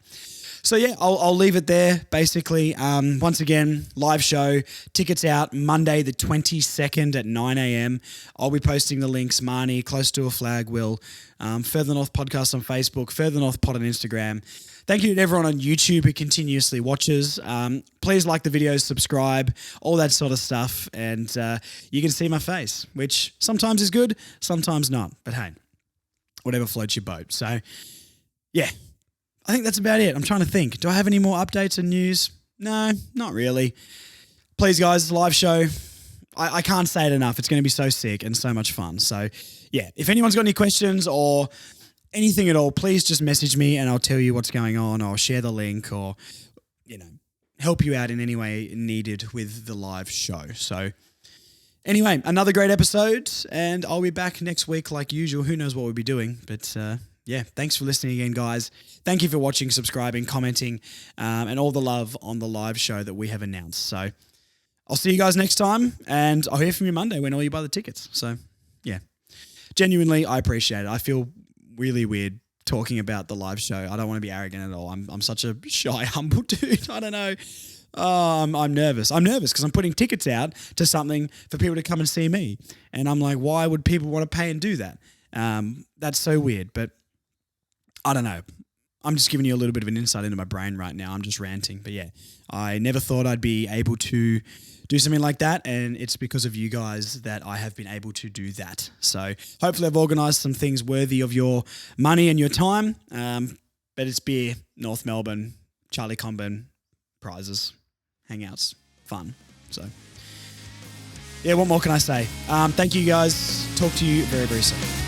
So I'll leave it there. Basically, once again, live show, tickets out Monday the 22nd at 9 a.m. I'll be posting the links. Marnie, Close to a Flag, will. Further North Podcast on Facebook, Further North Pod on Instagram. Thank you to everyone on YouTube who continuously watches. Please like the videos, subscribe, all that sort of stuff. And you can see my face, which sometimes is good, sometimes not. But hey, whatever floats your boat. So, I think that's about it. I'm trying to think. Do I have any more updates and news? No, not really. Please, guys, live show. I can't say it enough. It's going to be so sick and so much fun. So, if anyone's got any questions or anything at all, please just message me and I'll tell you what's going on, or share the link, or, help you out in any way needed with the live show. So, anyway, another great episode, and I'll be back next week like usual. Who knows what we'll be doing, but thanks for listening again, guys. Thank you for watching, subscribing, commenting, and all the love on the live show that we have announced. So I'll see you guys next time, and I'll hear from you Monday when all you buy the tickets. So, genuinely, I appreciate it. I feel really weird talking about the live show. I don't want to be arrogant at all. I'm such a shy, humble dude. I don't know. I'm nervous. I'm nervous because I'm putting tickets out to something for people to come and see me. And I'm like, why would people want to pay and do that? That's so weird, but I don't know. I'm just giving you a little bit of an insight into my brain right now. I'm just ranting. But I never thought I'd be able to do something like that. And it's because of you guys that I have been able to do that. So hopefully I've organised some things worthy of your money and your time. But it's beer, North Melbourne, Charlie Comben, prizes, hangouts, fun. So what more can I say? Thank you guys. Talk to you very, very soon.